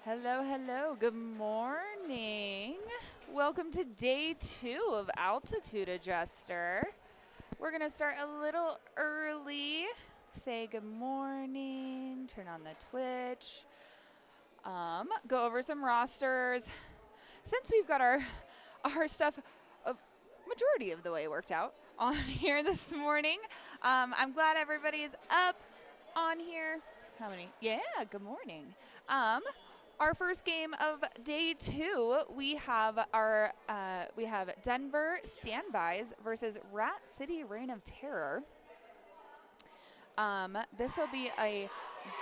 Hello, hello. Good morning. Welcome to day 2 of Altitude Adjuster. We're going to start a little early. Say good morning, turn on the Twitch, go over some rosters. Since we've got our stuff of majority of the way worked out on here this morning, I'm glad everybody's up on here. How many? Yeah, good morning. Our first game of day 2, we have Denver Standbys versus Rat City Reign of Terror. This will be a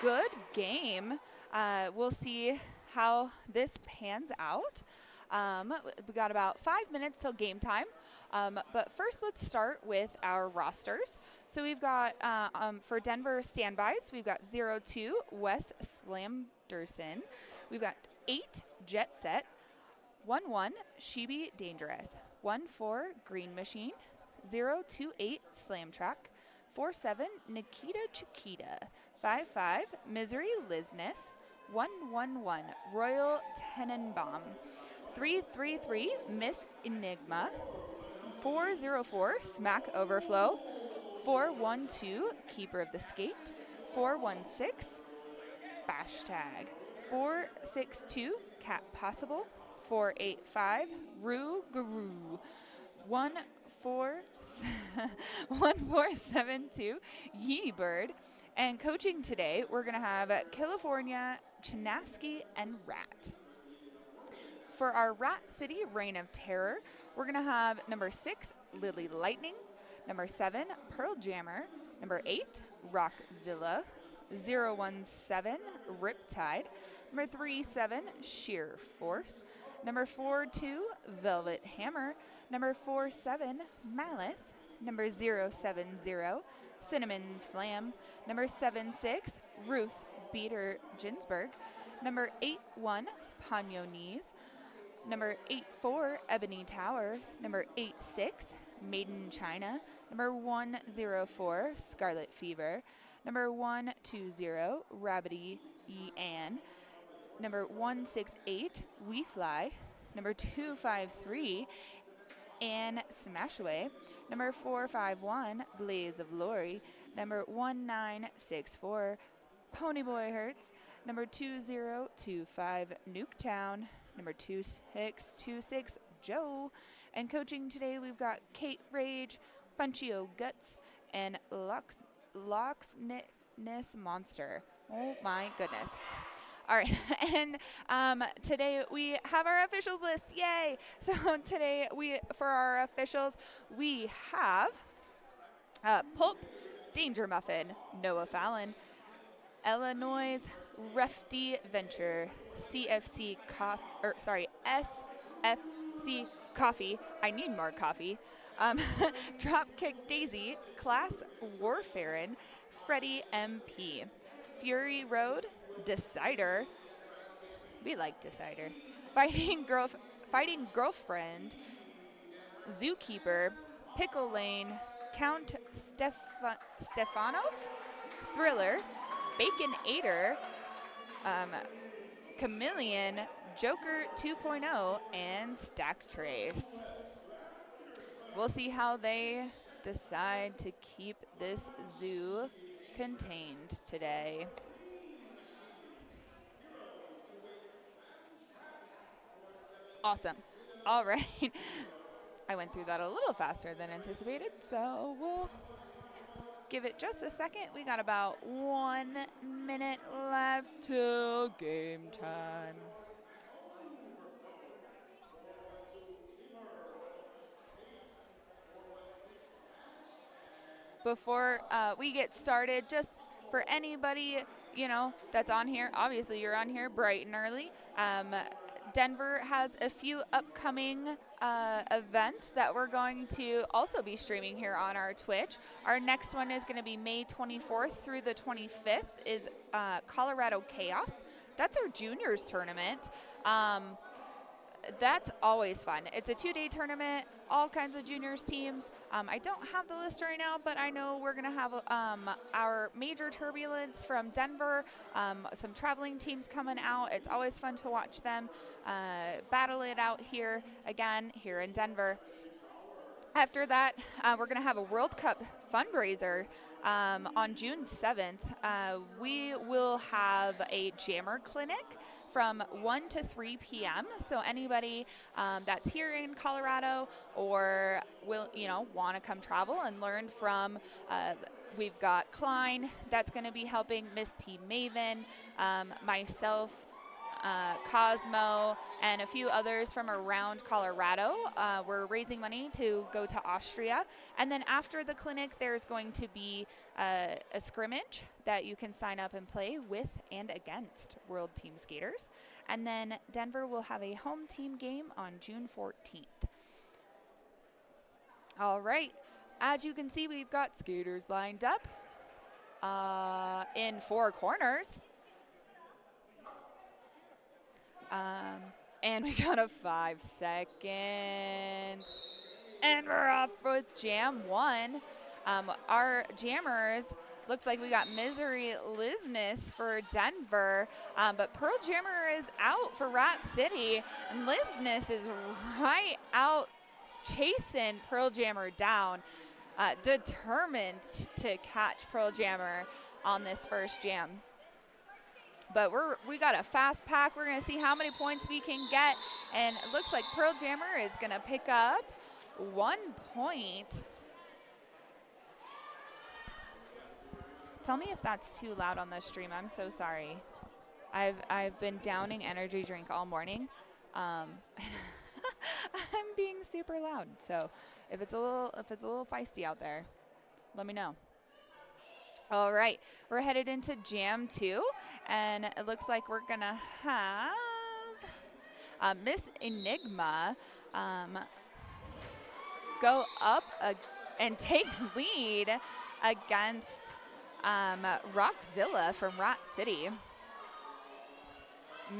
good game. We'll see how this pans out. We got about 5 minutes till game time. But first, let's start with our rosters. So we've got, for Denver Standbys, we've got 02 Wes Slamderson. We've got 8 Jet Set, 11 Shibi Dangerous, 14 Green Machine, 028 Slam Track, 47 Nikita Chiquita, 55 Misery Lizness, 111 Royal Tenenbaum, 333 Miss Enigma, 404 Smack Overflow, 412 Keeper of the Skate, 416 Hashtag, 462 Cat Possible, 485 Rue Guru, 1472 Yeety Bird. And coaching today, we're going to have California, Chinaski, and Rat. For our Rat City Reign of Terror, we're going to have number 6, Lily Lightning, number 7, Pearl Jammer, number 8, Rockzilla, 017 Riptide, number 37 Sheer Force, number 42 Velvet Hammer, number 47 Malice, number 070 Cinnamon Slam, number 76 Ruth Beater Ginsburg, number 81 Ponyo Knees, number 84 Ebony Tower, number 86 Maiden China, number 104 Scarlet Fever, number 120 Rabbity E. Ann, number 168 We Fly, number 253 Ann Smashaway, number 451 Blaze of Glory, number 1964 Ponyboy Hurts, number 2025 Nuketown, number 2626 Joe. And coaching today, we've got Kate Rage, Punchio Guts, and Locksness Monster. Oh my goodness. All right, and today we have our officials list. Yay! So today for our officials, we have Pulp, Danger Muffin, Noah Fallon, Illinois Refty Venture, SFC Coffee. I need more coffee. Dropkick Daisy, Class Warfarin, Freddie MP, Fury Road, Decider. We like Decider. Fighting Girlfriend, Zookeeper, Pickle Lane, Count Stefanos, Thriller, Baconator, Chameleon, Joker 2.0, and Stack Trace. We'll see how they decide to keep this zoo contained today. Awesome. All right. I went through that a little faster than anticipated, so we'll give it just a second. We got about 1 minute left till game time. Before we get started, just for anybody, that's on here, obviously you're on here bright and early. Denver has a few upcoming events that we're going to also be streaming here on our Twitch. Our next one is going to be May 24th through the 25th is Colorado Chaos. That's our juniors tournament. that's always fun. It's a 2-day tournament, all kinds of juniors teams. I don't have the list right now, but I know we're going to have our major turbulence from Denver, some traveling teams coming out. It's always fun to watch them battle it out here in Denver. After that, we're going to have a World Cup fundraiser on June 7th. We will have a jammer clinic from 1 to 3 p.m. So anybody that's here in Colorado or will, want to come travel and learn from, we've got Klein that's going to be helping, Miss T Maven, myself, Cosmo, and a few others from around Colorado. We're raising money to go to Austria. And then after the clinic, there's going to be a scrimmage that you can sign up and play with and against World Team Skaters. And then Denver will have a home team game on June 14th. All right. As you can see, we've got skaters lined up in 4 corners. And we got a 5 seconds. And we're off with Jam 1. Our jammers, looks like we got Misery Lizness for Denver, but Pearl Jammer is out for Rat City, and Lizness is right out chasing Pearl Jammer down, determined to catch Pearl Jammer on this first jam. But we got a fast pack. We're going to see how many points we can get. And it looks like Pearl Jammer is going to pick up 1 point. Tell me if that's too loud on the stream. I'm so sorry. I've been downing energy drink all morning. I'm being super loud. So if it's a little feisty out there, let me know. All right, we're headed into Jam 2, and it looks like we're going to have Miss Enigma go up and take lead against Rockzilla from Rat City.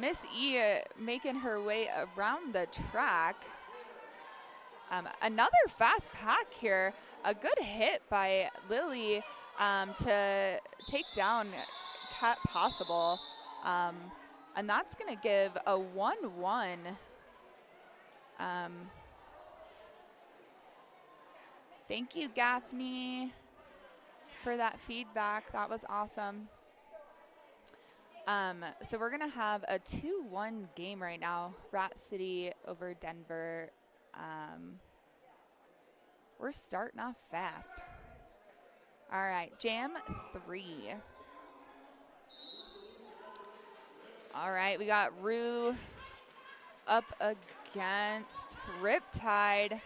Miss E making her way around the track. Another fast pack here. A good hit by Lily to take down Cat Possible. And that's going to give a 1-1. Thank you, Gaffney, for that feedback. That was awesome. So we're going to have a 2-1 game right now. Rat City over Denver. We're starting off fast. All right, Jam 3. All right, we got Rue up against Riptide.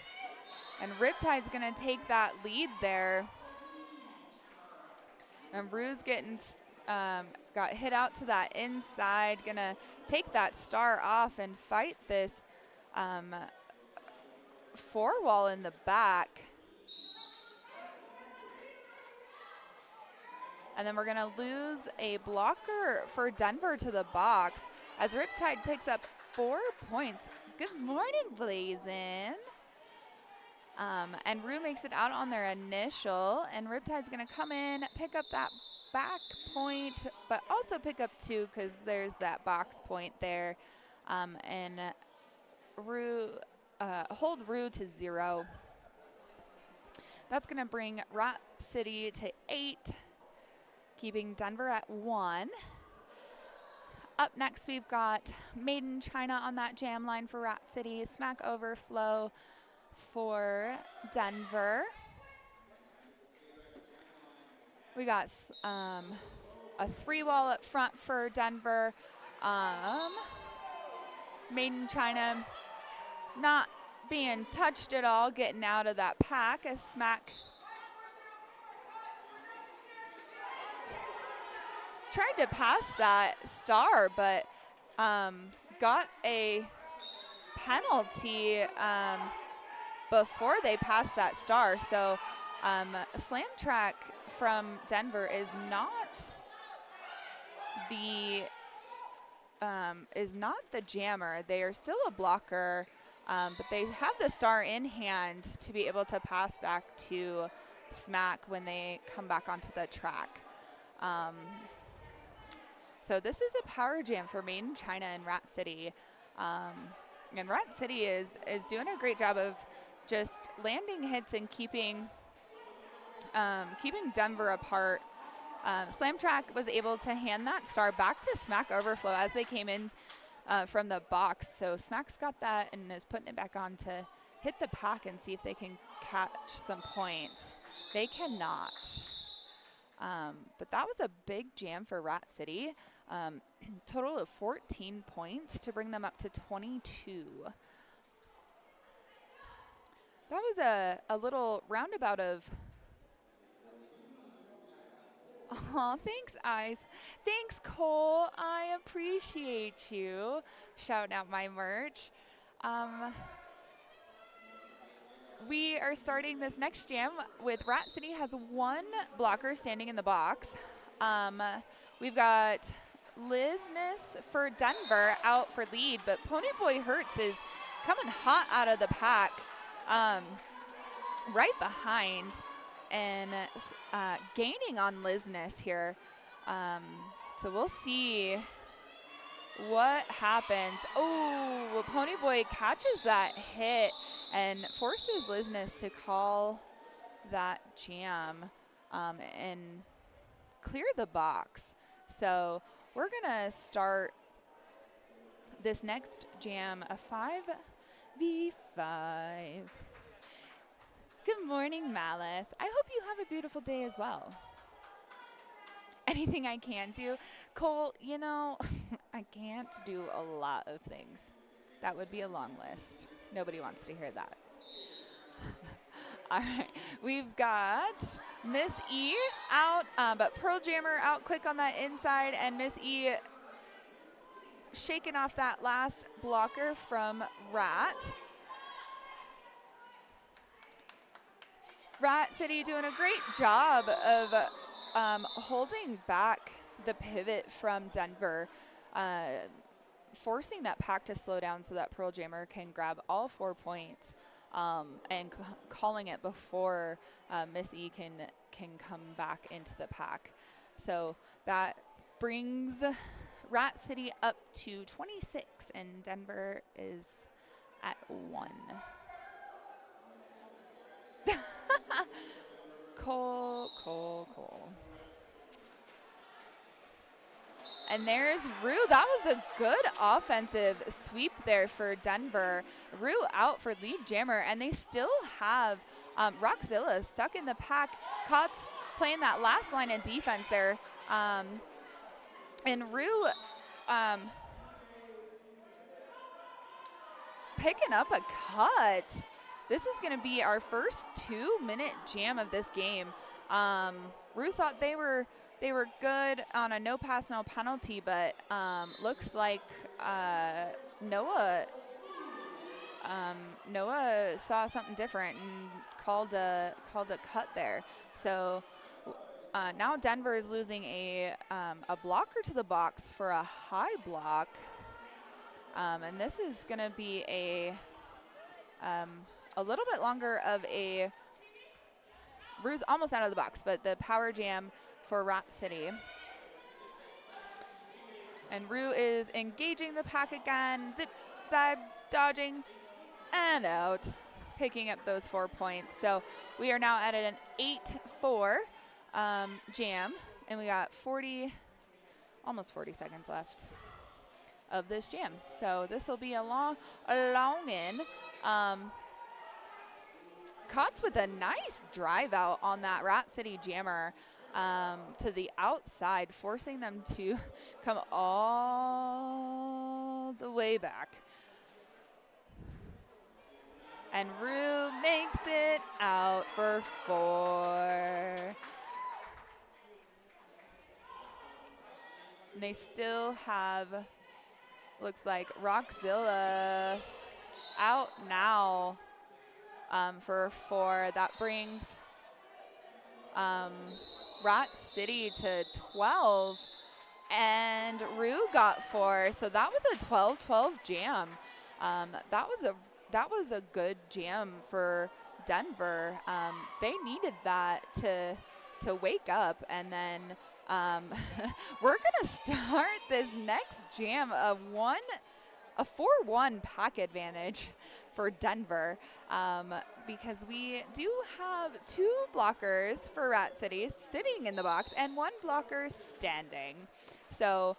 And Riptide's going to take that lead there. And Rue's getting got hit out to that inside. Going to take that star off and fight this 4-wall in the back. And then we're going to lose a blocker for Denver to the box as Riptide picks up 4 points. Good morning, Blazin'. And Rue makes it out on their initial, and Riptide's going to come in, pick up that back point, but also pick up 2 because there's that box point there. And Rue, hold Rue to 0. That's going to bring Rat City to 8. Keeping Denver at 1. Up next, we've got Made in China on that jam line for Rat City. Smack Overflow for Denver. We got a 3-wall up front for Denver. Made in China not being touched at all, getting out of that pack as Smack tried to pass that star, but got a penalty before they passed that star. So Slam Track from Denver is not the is not the jammer. They are still a blocker, but they have the star in hand to be able to pass back to Smack when they come back onto the track. So this is a power jam for Made in China and Rat City. And Rat City is doing a great job of just landing hits and keeping Denver apart. Slam Track was able to hand that star back to Smack Overflow as they came in from the box. So Smack's got that and is putting it back on to hit the pack and see if they can catch some points. They cannot. But that was a big jam for Rat City. Total of 14 points to bring them up to 22. That was a little roundabout of... Aw, thanks, Eyes. Thanks, Cole. I appreciate you shouting out my merch. We are starting this next jam with Rat City has one blocker standing in the box. We've got Lizness for Denver out for lead, but Ponyboy Hertz is coming hot out of the pack, right behind and gaining on Lizness here. So we'll see what happens. Oh, Ponyboy catches that hit and forces Lizness to call that jam and clear the box. So we're gonna start this next jam, a 5v5. Good morning, Malice. I hope you have a beautiful day as well. Anything I can do? Cole, you know, I can't do a lot of things. That would be a long list. Nobody wants to hear that. All right, we've got Miss E out, but Pearl Jammer out quick on that inside, and Miss E shaking off that last blocker from Rat. Rat City doing a great job of holding back the pivot from Denver, forcing that pack to slow down so that Pearl Jammer can grab all 4 points, and calling it before Miss E can come back into the pack. So that brings Rat City up to 26, and Denver is at 1. Cole. And there's Rue. That was a good offensive sweep there for Denver. Rue out for lead jammer, and they still have Rockzilla stuck in the pack. Kotz playing that last line of defense there. And Rue picking up a cut. This is going to be our first 2-minute jam of this game. Rue thought they were good on a no pass, no penalty, but looks like Noah saw something different and called a cut there. So now Denver is losing a blocker to the box for a high block, and this is going to be a little bit longer of a... Rue's almost out of the box, but the power jam for Rat City. And Rue is engaging the pack again, zip, zag, dodging, and out, picking up those 4 points. So we are now at an 8-4 jam, and we got almost 40 seconds left of this jam. So this will be a long in. Kotz with a nice drive out on that Rat City jammer to the outside, forcing them to come all the way back. And Rue makes it out for 4. And they still have, looks like Rockzilla out now. For 4, that brings Rat City to 12. And Rue got 4. So that was a 12-12 jam. That was a good jam for Denver. They needed that to wake up, and then we're gonna start this next jam of a 4-1 pack advantage for Denver, because we do have 2 blockers for Rat City sitting in the box and 1 blocker standing. So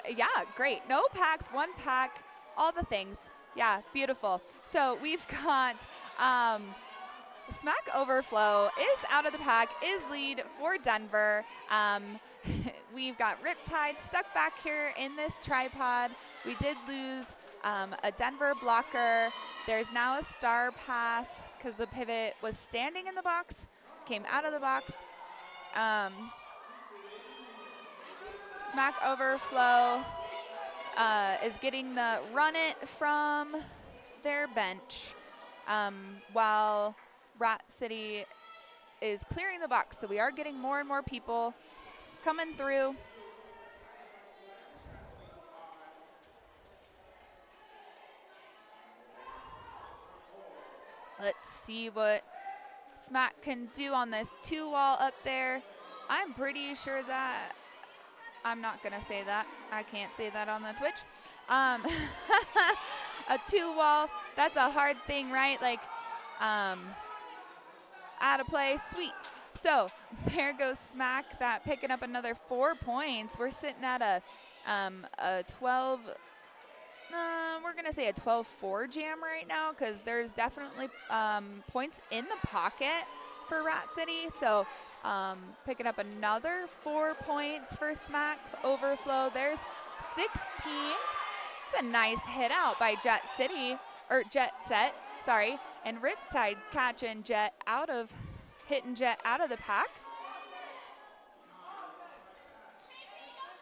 yeah, great. No packs, 1 pack, all the things. Yeah, beautiful. So we've got Smack Overflow is out of the pack, is lead for Denver. We've got Riptide stuck back here in this tripod. We did lose a Denver blocker. There's now a star pass because the pivot was standing in the box, came out of the box. Smack Overflow is getting the run it from their bench, while Rat City is clearing the box. So we are getting more and more people coming through. Let's see what Smack can do on this 2-wall up there. I'm pretty sure that, I'm not going to say that. I can't say that on the Twitch. A 2-wall, that's a hard thing, right? Like, out of play, sweet. So there goes Smack, that picking up another 4 points. We're sitting at a 12, we're going to say a 12-4 jam right now, because there's definitely points in the pocket for Rat City. So picking up another 4 points for Smack Overflow. There's 16. It's a nice hit out by Jet City, or Jet Set, sorry. And Riptide catching Jet out of, hitting Jet out of the pack.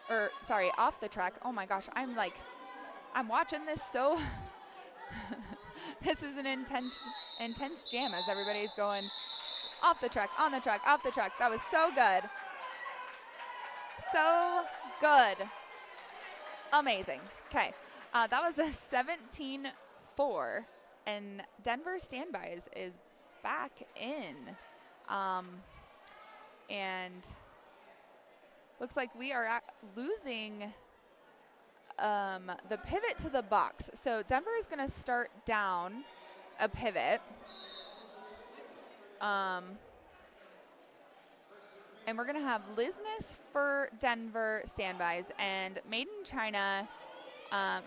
Or, sorry, off the track. Oh my gosh, I'm watching this so, this is an intense jam as everybody's going off the track, on the track, off the track. That was so good. So good. Amazing. Okay, that was a 17-4. And Denver Standbys is back in. And looks like we are losing the pivot to the box. So Denver is going to start down a pivot. And we're going to have Lizness for Denver Standbys and Made in China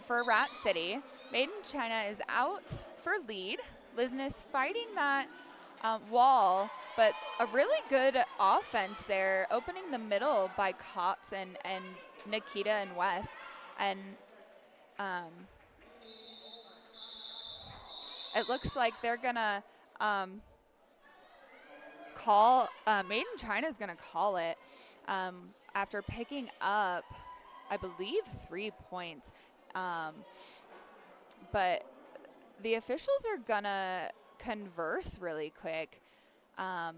for Rat City. Made in China is out for lead. Lizness fighting that wall, but a really good offense there, opening the middle by Kotz and Nikita and Wes. And it looks like they're going to call, Made in China is going to call it after picking up, I believe, 3 points. But the officials are going to converse really quick and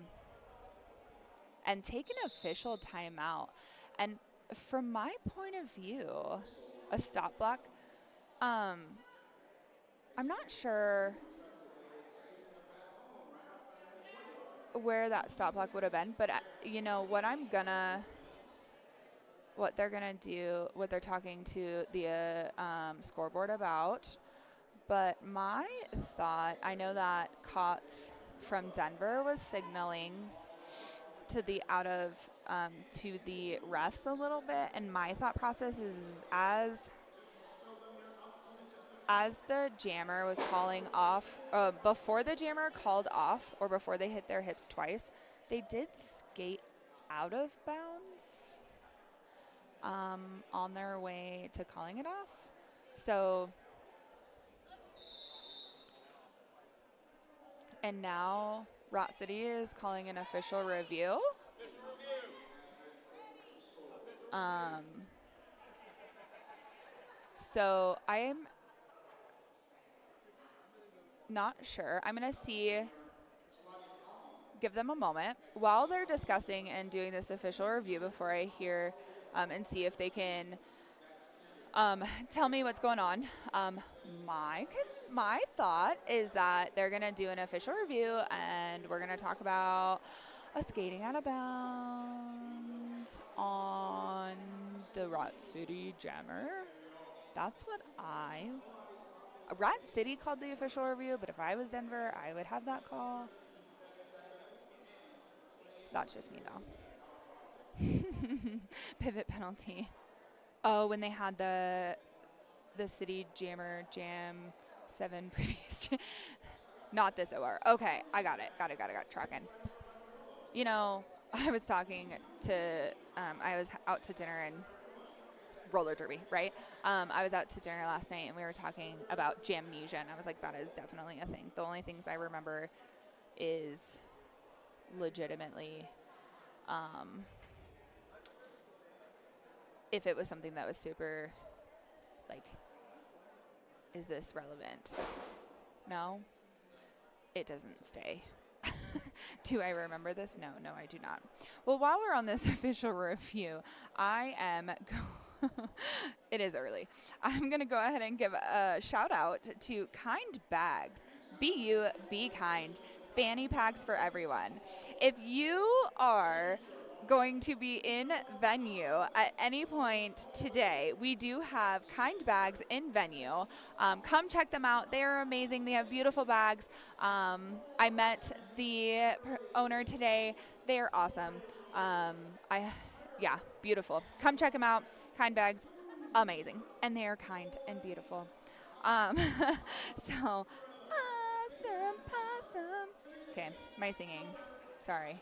take an official timeout. And from my point of view, a stop block, I'm not sure where that stop block would have been, but you know what they're gonna do, what they're talking to the scoreboard about. But my thought, I know that Kotz from Denver was signaling to the to the refs a little bit, and my thought process is as the jammer was calling off, before the jammer called off, or before they hit their hips twice, they did skate out of bounds on their way to calling it off. So, and now Rat City is calling an official review. So I'm not sure. I'm going to see give them a moment while they're discussing and doing this official review before I hear and see if they can tell me what's going on. My thought is that they're going to do an official review and we're going to talk about a skating out of bounds on the Rat City Jammer. That's what Rat City called the official review, but if I was Denver, I would have that call. That's just me, though. Pivot penalty. Oh, when they had the City Jammer Jam 7 previous. Not this OR. Okay, I got it. Got it. Tracking. You know, I was talking to, I was out to dinner and roller derby, right? I was out to dinner last night and we were talking about jamnesia, and I was like, that is definitely a thing. The only things I remember is legitimately if it was something that was super, like, is this relevant? No, it doesn't stay. Do I remember this? No, I do not. Well, while we're on this official review, I am it is early. I'm going to go ahead and give a shout out to Kind Bags. Be kind. Fanny packs for everyone. If you are going to be in venue at any point today, we do have Kind Bags in venue. Come check them out. They are amazing. They have beautiful bags. I met the owner today. They are awesome. Beautiful. Come check them out. Kind Bags, amazing. And they are kind and beautiful. So, awesome, possum. Okay, my singing. Sorry.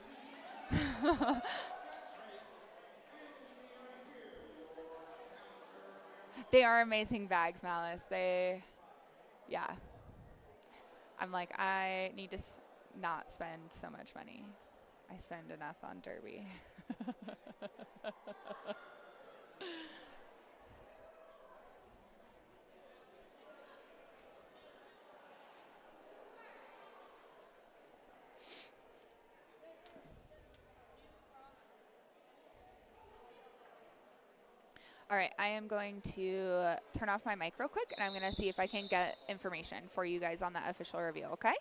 They are amazing bags, Malice. I'm like, I need to not spend so much money. I spend enough on Derby. All right, I am going to turn off my mic real quick, and I'm going to see if I can get information for you guys on that official review, okay?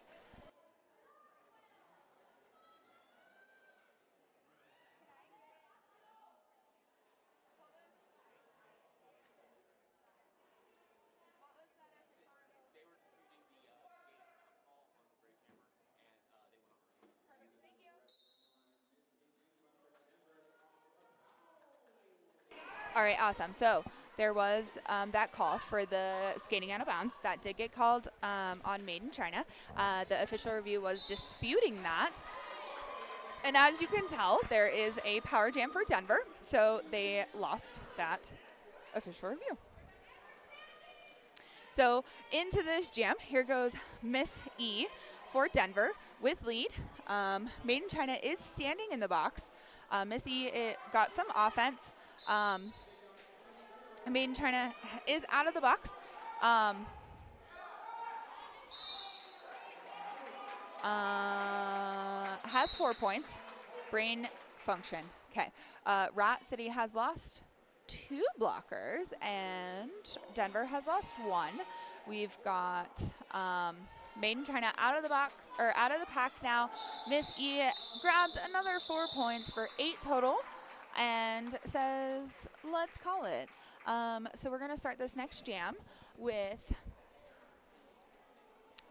All right, awesome. So there was that call for the skating out of bounds that did get called on Made in China. The official review was disputing that. And as you can tell, there is a power jam for Denver, so they lost that official review. So into this jam, here goes Miss E for Denver with lead. Made in China is standing in the box. Miss E got some offense. Made in China is out of the box. Has 4 points. Brain function. Okay. Rat City has lost 2 blockers, and Denver has lost 1. We've got Made in China out of the box or out of the pack now. Miss E grabbed another 4 points for 8 total, and says, "Let's call it." So we're gonna start this next jam with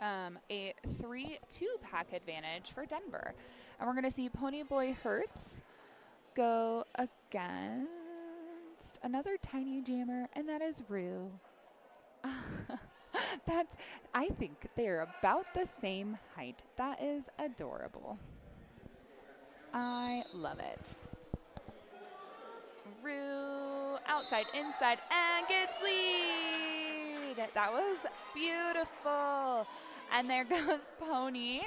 a 3-2 pack advantage for Denver. And we're going to see Ponyboy Hertz go against another tiny jammer, and that is Rue. I think they're about the same height. That is adorable. I love it. Rue, outside, inside, and gets lead. That was beautiful. And there goes Pony.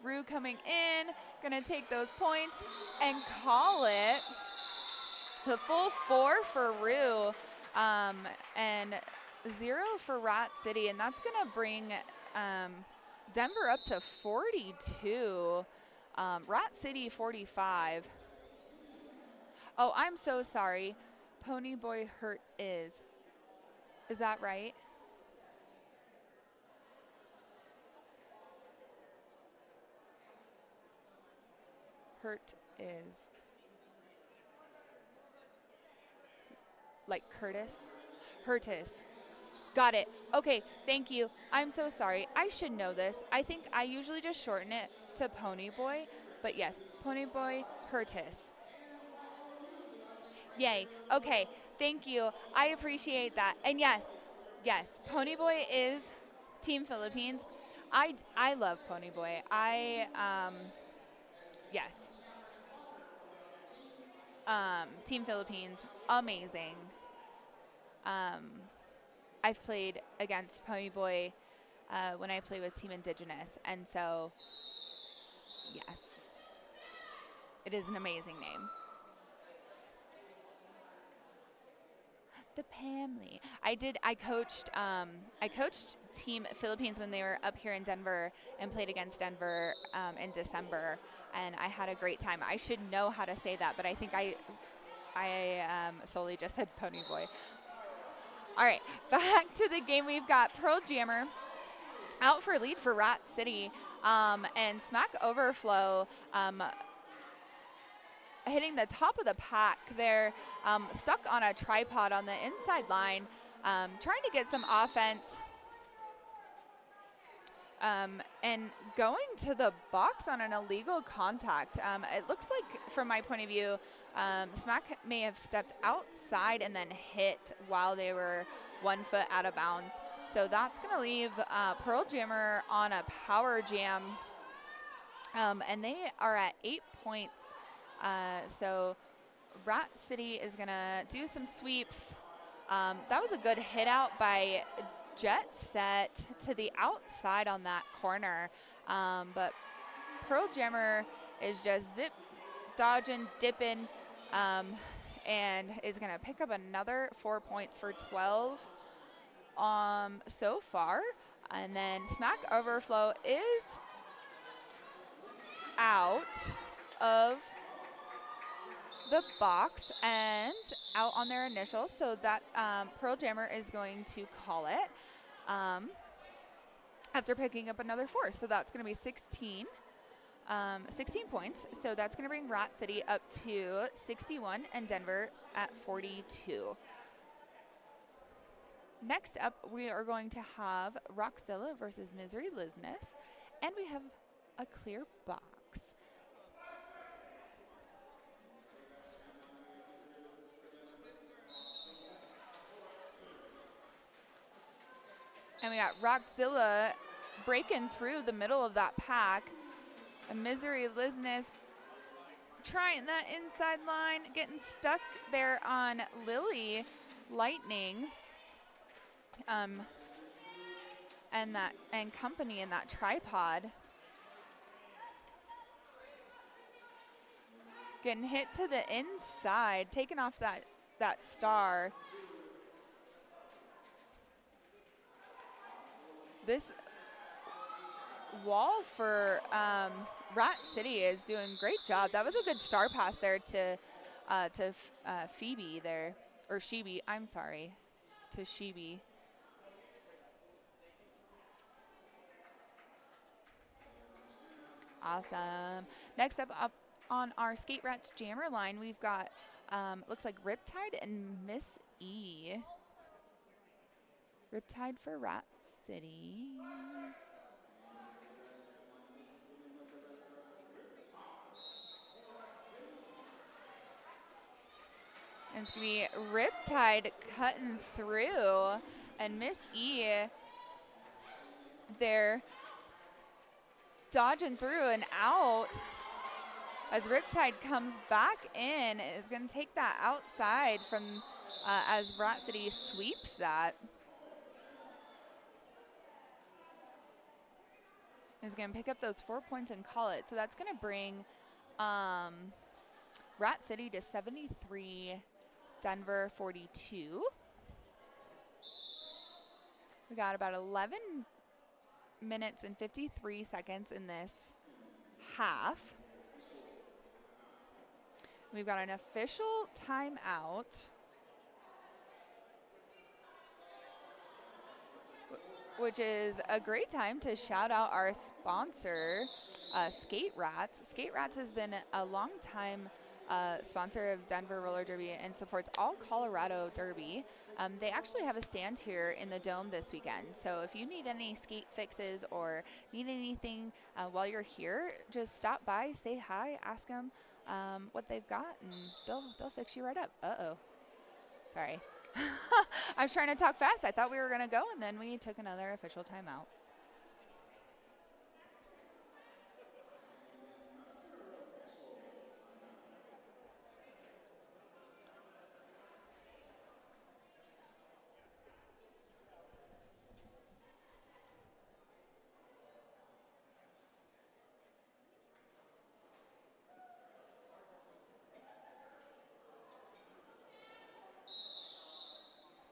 Rue coming in, gonna take those points and call it the full 4 for Rue. And 0 for Rat City, and that's going to bring Denver up to 42. Rat City 45. Oh, I'm so sorry. Pony Boy Hurt is. Is that right? Hurt is. Like Curtis? Hurtis. Got it. Okay, thank you. I'm so sorry. I should know this. I think I usually just shorten it to Pony Boy, but yes, Pony Boy Hurtis. Yay. Okay, thank you. I appreciate that. And yes, Pony Boy is Team Philippines. I love Pony Boy. Yes. Team Philippines, amazing. I've played against Pony Boy when I play with Team Indigenous, and so, yes, it is an amazing name. The Pamly. I coached Team Philippines when they were up here in Denver and played against Denver in December, and I had a great time. I should know how to say that, but I think I solely just said Pony Boy. All right, back to the game. We've got Pearl Jammer out for lead for Rat City, and Smack Overflow hitting the top of the pack. They're stuck on a tripod on the inside line, trying to get some offense, and going to the box on an illegal contact. It looks like, from my point of view, Smack may have stepped outside and then hit while they were 1 foot out of bounds. So that's going to leave Pearl Jammer on a power jam, and they are at 8 points. So Rat City is going to do some sweeps. That was a good hit out by Jet Set to the outside on that corner. But Pearl Jammer is just zip, dodging, dipping, and is going to pick up another 4 points for 12 so far. And then Smack Overflow is out of the box and out on their initials, so that Pearl Jammer is going to call it after picking up another 4. So that's going to be 16 points. So that's going to bring Rat City up to 61 and Denver at 42. Next up, we are going to have Rockzilla versus Misery Lizness, and we have a clear box. And we got Rockzilla breaking through the middle of that pack. A Misery Lizness trying that inside line, getting stuck there on Lily Lightning, and company in that tripod. Getting hit to the inside, taking off that star. This wall for Rat City is doing a great job. That was a good star pass there to Phoebe there, or Sheeby, I'm sorry, to Sheeby. Awesome. Next up on our Skate Rats Jammer line, we've got, looks like Riptide and Miss E. Riptide for Rat City. And it's going to be Riptide cutting through, and Miss E, they're dodging through and out as Riptide comes back in. Is going to take that outside from as Rat City sweeps that. Is going to pick up those 4 points and call it. So that's going to bring Rat City to 73, Denver 42. We got about 11 minutes and 53 seconds in this half. We've got an official timeout, which is a great time to shout out our sponsor, Skate Rats. Skate Rats has been a long time sponsor of Denver Roller Derby and supports all Colorado Derby. They actually have a stand here in the Dome this weekend. So if you need any skate fixes or need anything while you're here, just stop by, say hi, ask them what they've got, and they'll fix you right up. Uh-oh. Sorry. I was trying to talk fast. I thought we were going to go, and then we took another official timeout.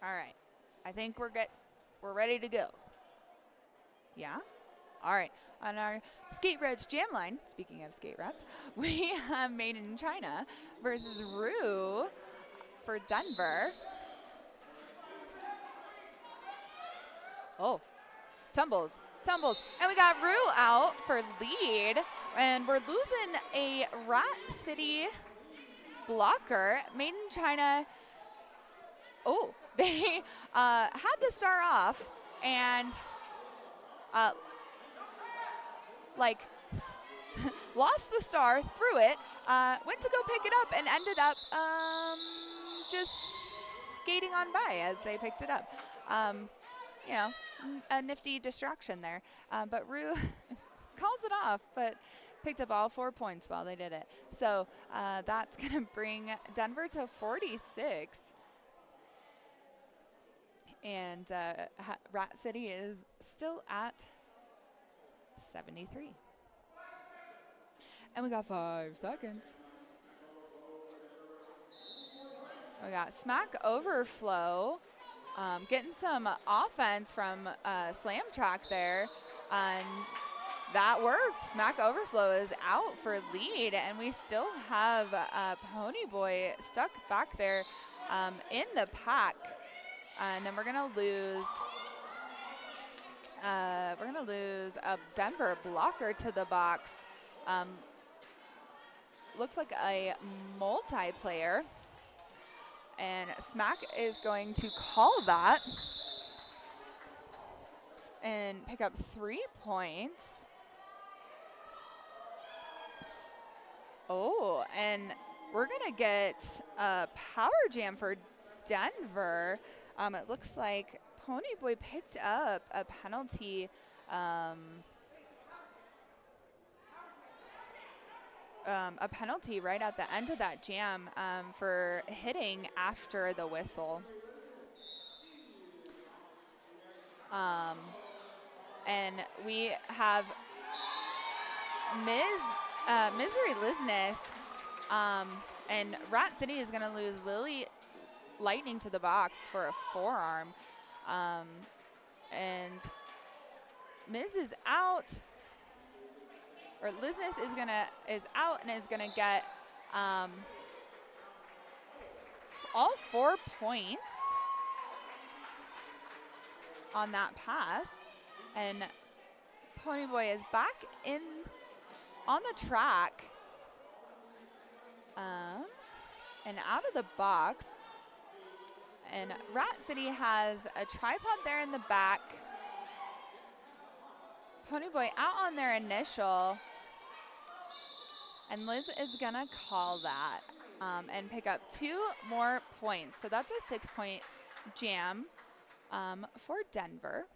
All right. I think we're ready to go. Yeah? All right. On our Skate Rats Jam line, speaking of Skate Rats, we have Made in China versus Rue for Denver. Oh, tumbles. And we got Rue out for lead, and we're losing a Rat City blocker. Made in China, they had the star off and lost the star, threw it, went to go pick it up, and ended up just skating on by as they picked it up. You know, a nifty distraction there. But Rue calls it off, but picked up all 4 points while they did it. So that's going to bring Denver to 46. And Rat City is still at 73. And we got 5 seconds. We got Smack Overflow getting some offense from Slam Track there. And that worked. Smack Overflow is out for lead. And we still have Ponyboy stuck back there in the pack. And then we're gonna lose a Denver blocker to the box. Looks like a multiplayer, and Smack is going to call that and pick up 3 points. Oh, and we're gonna get a power jam for Denver. It looks like Ponyboy picked up a penalty. A penalty right at the end of that jam for hitting after the whistle. And we have Misery Lizness, and Rat City is going to lose Lily Lightning to the box for a forearm. And Miz is out. Or Lizness is out and is gonna get all 4 points on that pass, and Ponyboy is back on the track and out of the box. And Rat City has a tripod there in the back. Ponyboy out on their initial, and Liz is gonna call that and pick up 2 more points. So that's a 6-point jam for Denver.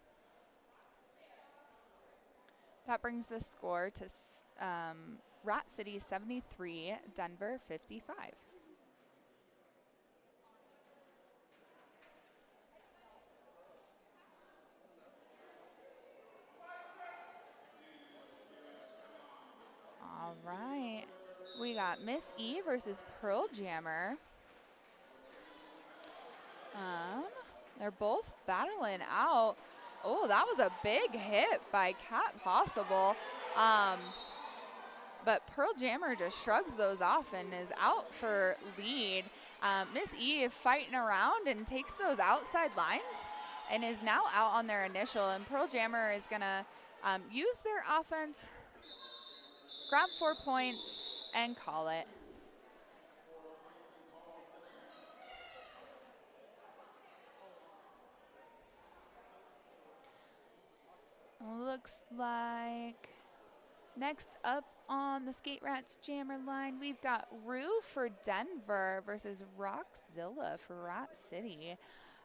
That brings the score to Rat City 73, Denver 55. All right, we got Miss E versus Pearl Jammer. They're both battling out. Oh, that was a big hit by Cat Possible. But Pearl Jammer just shrugs those off and is out for lead. Miss Eve fighting around and takes those outside lines and is now out on their initial. And Pearl Jammer is going to use their offense, grab 4 points, and call it. Looks like next up on the Skate Rats Jammer line, we've got Rue for Denver versus Rockzilla for Rat City.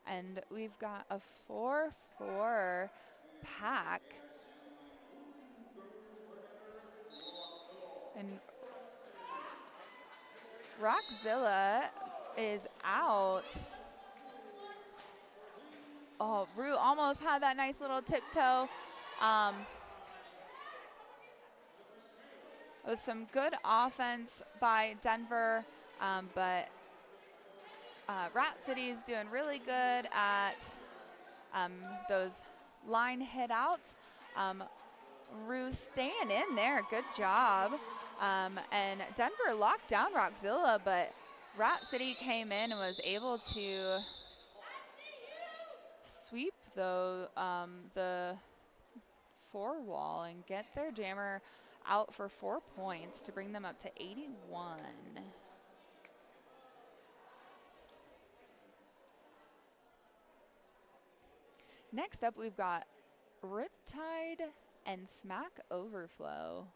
And we've got a 4-4 pack. And Rockzilla is out. Oh, Rue almost had that nice little tiptoe. It was some good offense by Denver, but Rat City is doing really good at those line hit outs. Rue staying in there, good job. And Denver locked down Rockzilla, but Rat City came in and was able to sweep the 4 wall and get their jammer out for 4 points to bring them up to 81. Next up, we've got Riptide and Smack Overflow.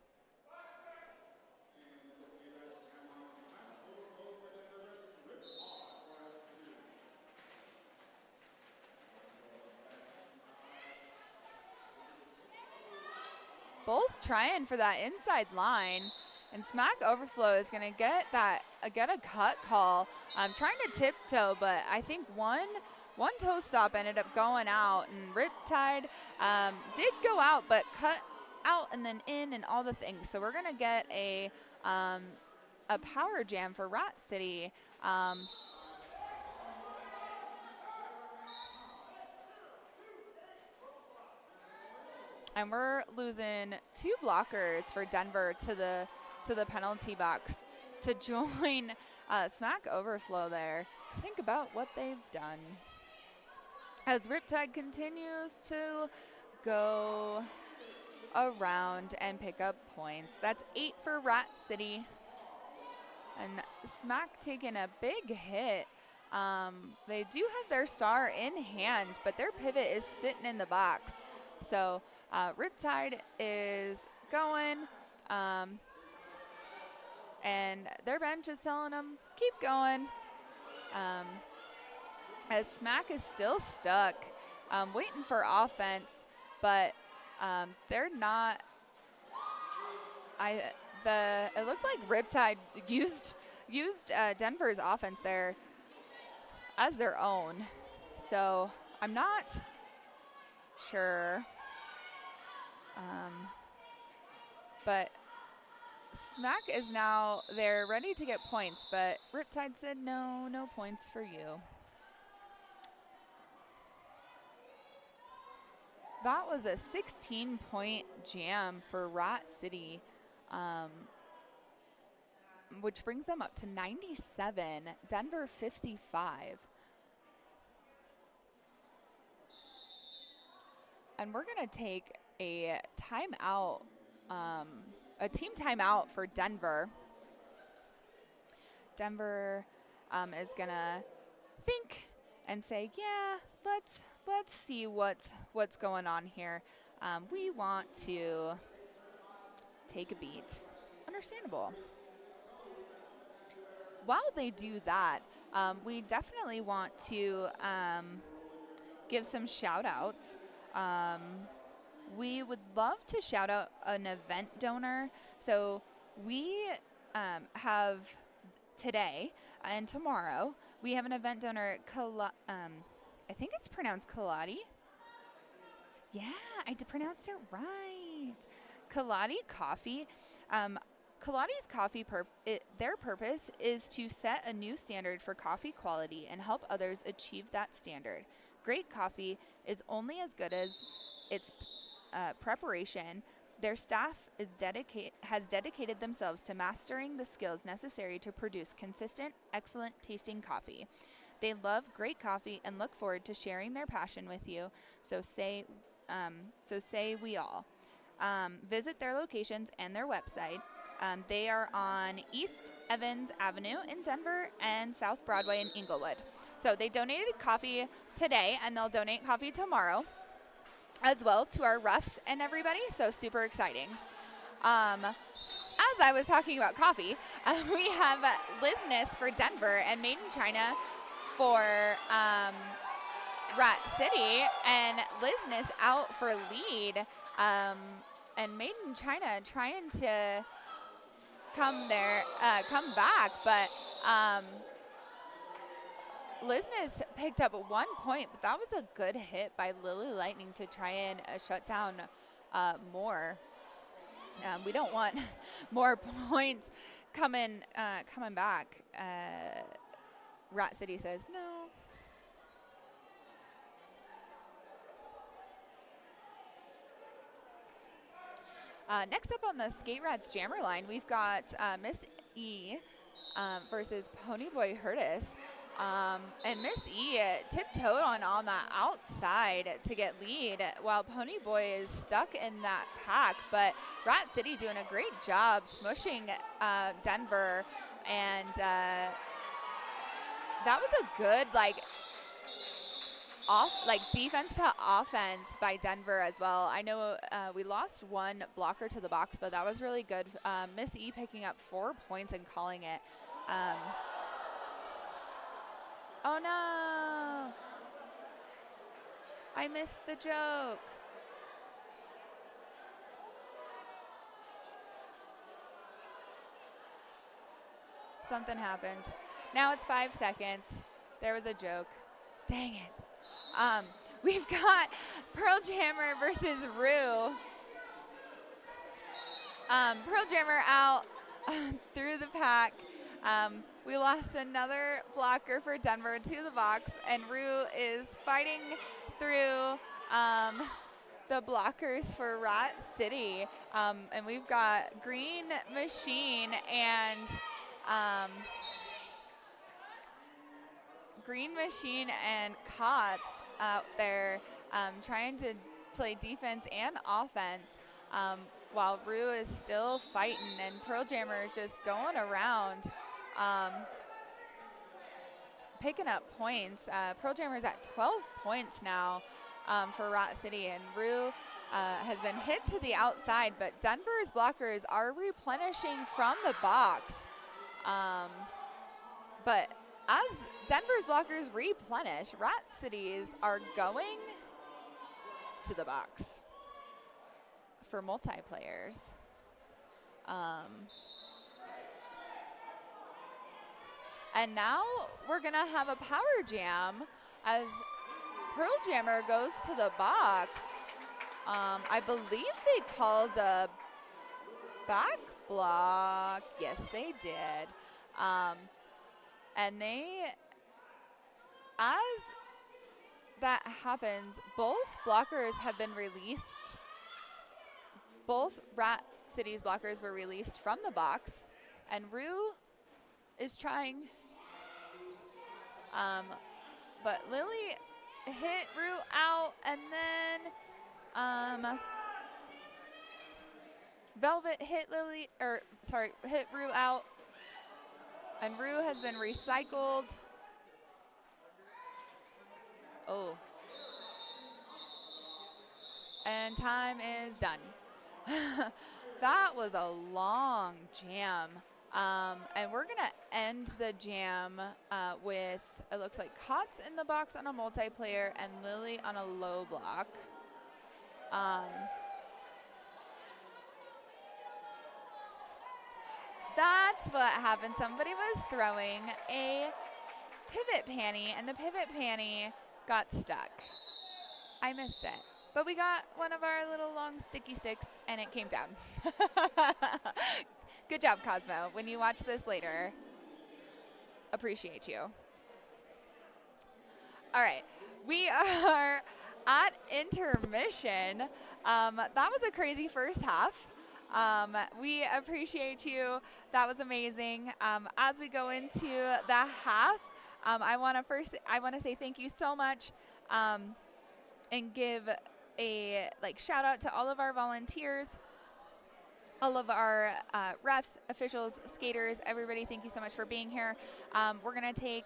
Both trying for that inside line, and Smack Overflow is going to get a cut call. Trying to tiptoe, but I think one toe stop ended up going out, and Riptide did go out, but cut out and then in and all the things. So we're going to get a power jam for Rat City. And we're losing 2 blockers for Denver to the penalty box to join Smack Overflow there. Think about what they've done. As Riptide continues to go around and pick up points. That's 8 for Rat City. And Smack taking a big hit. They do have their star in hand, but their pivot is sitting in the box. So Riptide is going, and their bench is telling them, keep going. As Smack is still stuck, waiting for offense, but they're not. It looked like Riptide used Denver's offense there as their own, so I'm not sure. But Smack is now, they're ready to get points, but Riptide said no points for you. That was a 16-point jam for Rat City, which brings them up to 97, Denver 55. And we're going to take a timeout, a team timeout for Denver. Denver is going to think and say, yeah, let's see what's going on here. We want to take a beat. Understandable. While they do that, we definitely want to give some shout outs. We would love to shout out an event donor. So we have today and tomorrow, we have an event donor, I think it's pronounced Kaladi. Yeah, I pronounced it right. Kaladi Coffee. Kaladi's coffee, their purpose is to set a new standard for coffee quality and help others achieve that standard. Great coffee is only as good as its preparation. Their staff has dedicated themselves to mastering the skills necessary to produce consistent, excellent tasting coffee. They love great coffee and look forward to sharing their passion with you. So say we all. Visit their locations and their website. They are on East Evans Avenue in Denver and South Broadway in Inglewood. So they donated coffee today, and they'll donate coffee tomorrow as well to our roughs and everybody. So super exciting. As I was talking about coffee, we have Liz Niss for Denver and Made in China for Rat City, and Liz Niss out for lead, and Made in China trying to come back, but Liz Niss picked up 1 point, but that was a good hit by Lily Lightning to try and shut down more. We don't want more points coming back. Rat City says no. Next up on the Skate Rats Jammer line, we've got Miss E versus Ponyboy Hurtis. And Miss E tiptoed on the outside to get lead while Ponyboy is stuck in that pack. But Rat City doing a great job smushing Denver, and that was a good defense to offense by Denver as well. I know we lost one blocker to the box, but that was really good. Miss E picking up 4 points and calling it. Oh no! I missed the joke. Something happened. Now it's 5 seconds. There was a joke. Dang it. We've got Pearl Jammer versus Rue. Pearl Jammer out through the pack. We lost another blocker for Denver to the box, and Rue is fighting through the blockers for Rat City. And we've got Green Machine and Kotz out there trying to play defense and offense, while Rue is still fighting, and Pearl Jammer is just going around picking up points. Pearl Jammer's at 12 points now for Rat City, and Rue has been hit to the outside, but Denver's blockers are replenishing from the box. But as Denver's blockers replenish, Rat Cities are going to the box for multiplayers. And now we're going to have a power jam as Pearl Jammer goes to the box. I believe they called a back block. Yes, they did. And as that happens, both blockers have been released. Both Rat City's blockers were released from the box, and Rue is trying. But Lily hit Rue out, and then Velvet hit hit Rue out, and Rue has been recycled. Oh. And time is done. That was a long jam. And we're going to end the jam with, it looks like Kotz in the box on a multiplayer and Lily on a low block. That's what happened. Somebody was throwing a pivot panty, and the pivot panty got stuck. I missed it. But we got one of our little long sticky sticks, and it came down. Good job, Cosmo. When you watch this later, appreciate you. All right. We are at intermission. That was a crazy first half. We appreciate you. That was amazing. As we go into the half, I want to say thank you so much, and give a shout out to all of our volunteers, all of our refs, officials, skaters, everybody. Thank you so much for being here. We're gonna take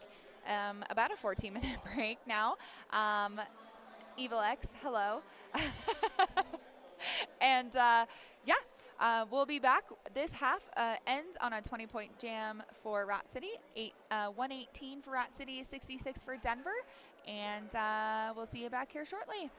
about a 14-minute break now. Evil X, hello. And yeah, we'll be back. This half ends on a 20-point jam for Rat City, 118 for Rat City, 66 for Denver. And we'll see you back here shortly.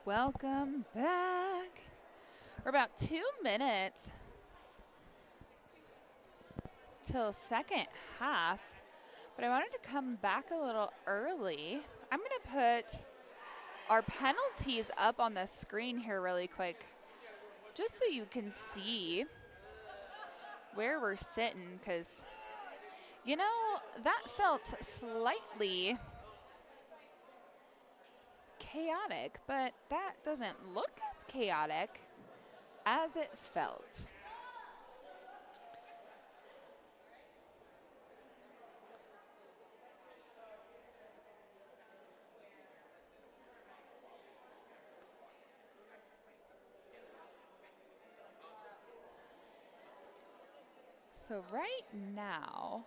Welcome back. We're about 2 minutes till second half, but I wanted to come back a little early. I'm going to put our penalties up on the screen here really quick, just so you can see where we're sitting, because, you know, that felt slightly chaotic, but that doesn't look as chaotic as it felt. So right now,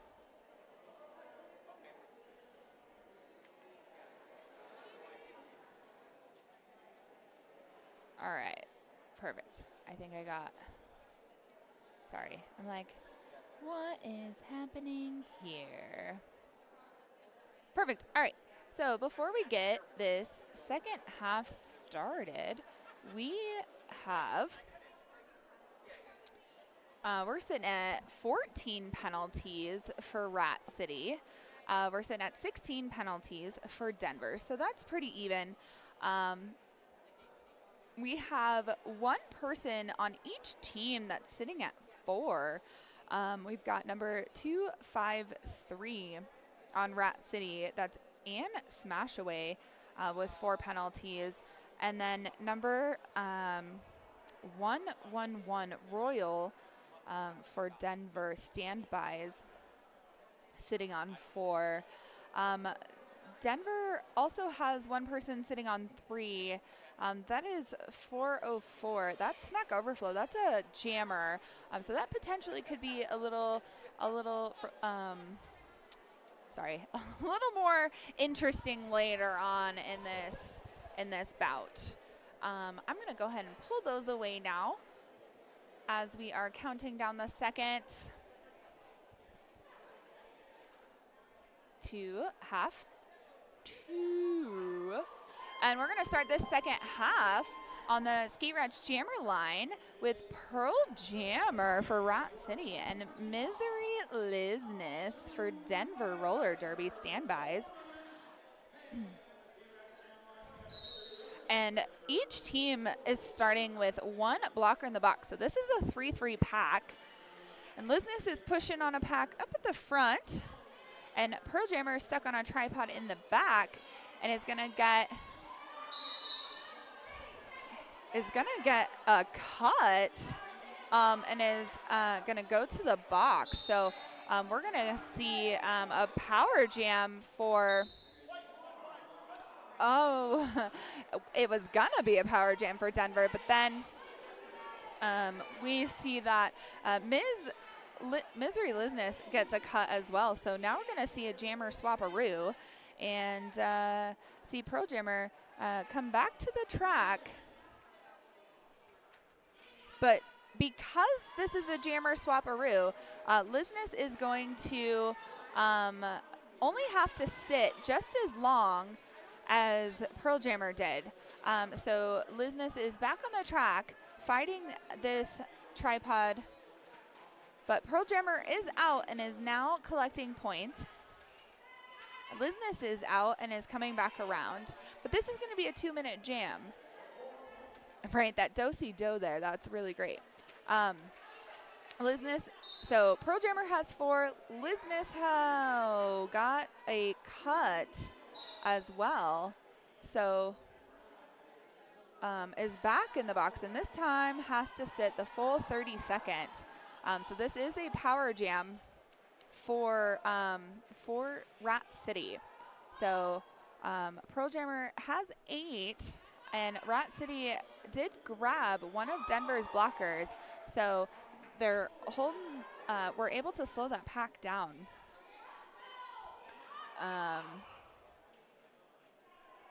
all right, perfect. I think I got, sorry, I'm like, what is happening here? Perfect. All right. So before we get this second half started, we have, we're sitting at 14 penalties for Rat City. We're sitting at 16 penalties for Denver. So that's pretty even. We have one person on each team that's sitting at 4. We've got number 253 on Rat City. That's Ann Smashaway with 4 penalties. And then number 111 Royal for Denver standbys sitting on 4. Denver also has one person sitting on 3. That is 404. That's Smack Overflow. That's a jammer. So that potentially could be a little more interesting later on in this bout. I'm going to go ahead and pull those away now as we are counting down the seconds to half 2. And we're going to start this second half on the Skate Rats Jammer line with Pearl Jammer for Rat City and Misery Lizness for Denver Roller Derby standbys. And each team is starting with 1 blocker in the box. So this is a 3-3 pack. And Lizness is pushing on a pack up at the front. And Pearl Jammer is stuck on a tripod in the back and is going to get a cut and is going to go to the box. So we're going to see a power jam for, it was going to be a power jam for Denver, but then we see that Misery Lizness gets a cut as well. So now we're going to see a jammer swap-a-roo and see Pearl Jammer come back to the track. But because this is a jammer swap-a-roo, Lizness is going to only have to sit just as long as Pearl Jammer did. So Lizness is back on the track fighting this tripod, but Pearl Jammer is out and is now collecting points. Lizness is out and is coming back around, but this is going to be a 2-minute jam. Right, that do-si-do there, that's really great. Lizness, so Pearl Jammer has 4. Lizness got a cut as well. So is back in the box, and this time has to sit the full 30 seconds. So this is a power jam for Rat City. So Pearl Jammer has 8. And Rat City did grab one of Denver's blockers, so they're holding. We're able to slow that pack down.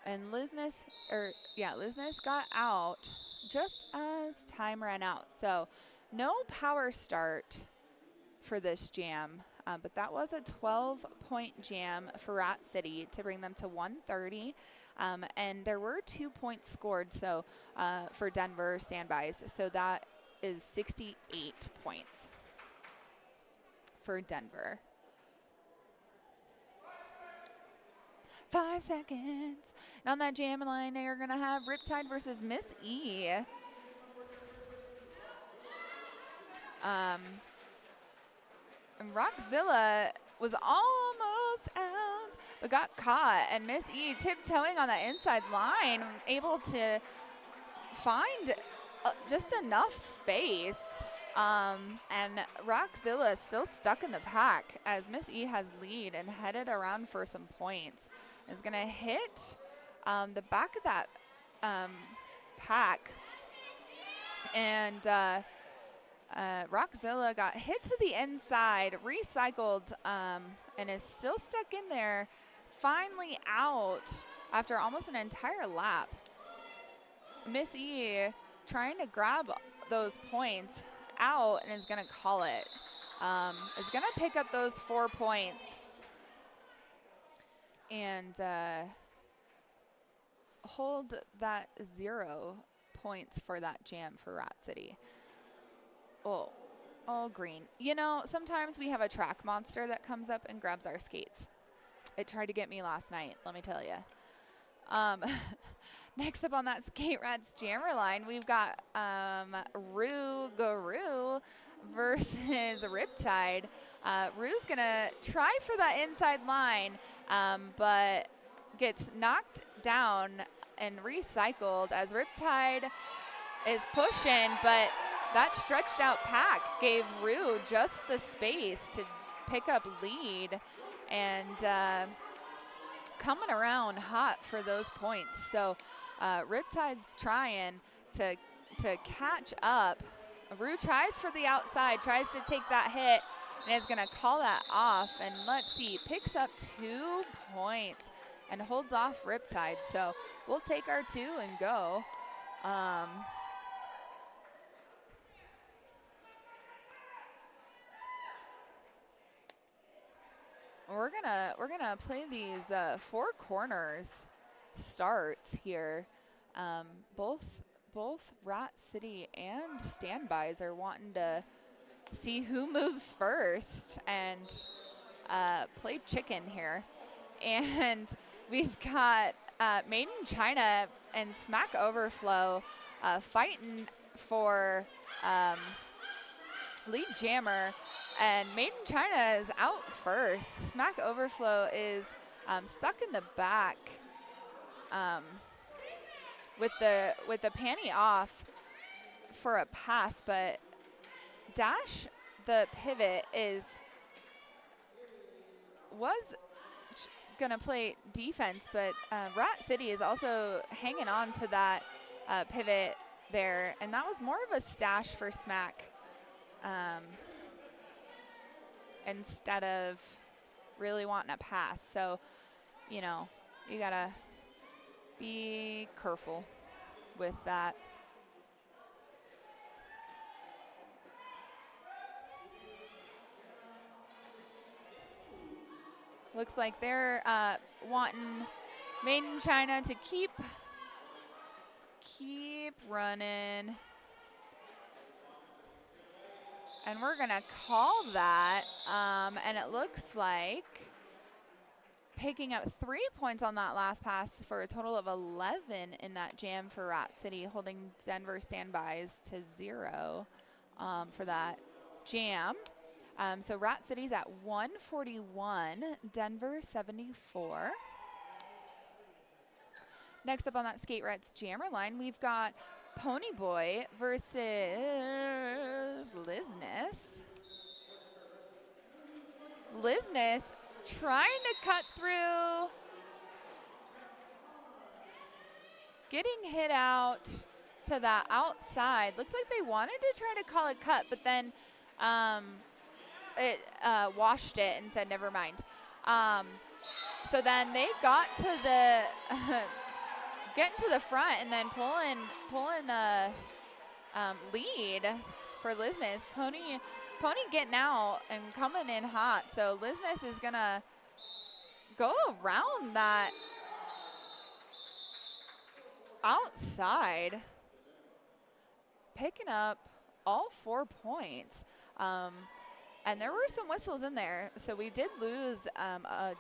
And Lizness got out just as time ran out. So no power start for this jam. But that was a 12-point jam for Rat City to bring them to 130. And there were 2 points scored for Denver standbys. So that is 68 points for Denver. 5 seconds. And on that jam line, they are going to have Riptide versus Miss E. And Rockzilla was almost out, but got caught. And Miss E tiptoeing on that inside line, able to find just enough space. And Rockzilla still stuck in the pack as Miss E has lead and headed around for some points. Is going to hit the back of that pack. And Rockzilla got hit to the inside, recycled, and is still stuck in there, finally out after almost an entire lap. Miss E trying to grab those points out and is going to call it. Is going to pick up those 4 points and hold that 0 points for that jam for Rat City. Oh, all green. You know, sometimes we have a track monster that comes up and grabs our skates. It tried to get me last night, let me tell you. Next up on that Skate Rats jammer line, we've got Rougarou versus Riptide. Rue's going to try for that inside line, but gets knocked down and recycled as Riptide is pushing, but that stretched out pack gave Rue just the space to pick up lead and coming around hot for those points. So Riptide's trying to catch up. Rue tries for the outside, tries to take that hit, and is going to call that off. And let's see, picks up 2 points and holds off Riptide. So we'll take our 2 and go. We're gonna play these 4 corners starts here. Both Rat City and standbys are wanting to see who moves first and play chicken here. And we've got Made in China and Smack Overflow fighting for lead jammer. And Made in China is out first. Smack Overflow is stuck in the back with the panty off for a pass, but Dash, the pivot, was gonna play defense, but Rat City is also hanging on to that pivot there, and that was more of a stash for Smack. Instead of really wanting a pass. So, you know, you gotta be careful with that. Looks like they're wanting Made in China to keep running. And we're going to call that, and it looks like picking up 3 points on that last pass for a total of 11 in that jam for Rat City, holding Denver standbys to 0 for that jam. So Rat City's at 141, Denver 74. Next up on that Skate Rats jammer line, we've got Ponyboy versus Lizness. Lizness trying to cut through, getting hit out to the outside. Looks like they wanted to try to call it cut, but then it washed it and said never mind. So then they got to the getting to the front and then pulling the lead for Lizness. Pony Pony getting out and coming in hot. So Lisness is going to go around that outside, picking up all 4 points. And there were some whistles in there. So we did lose a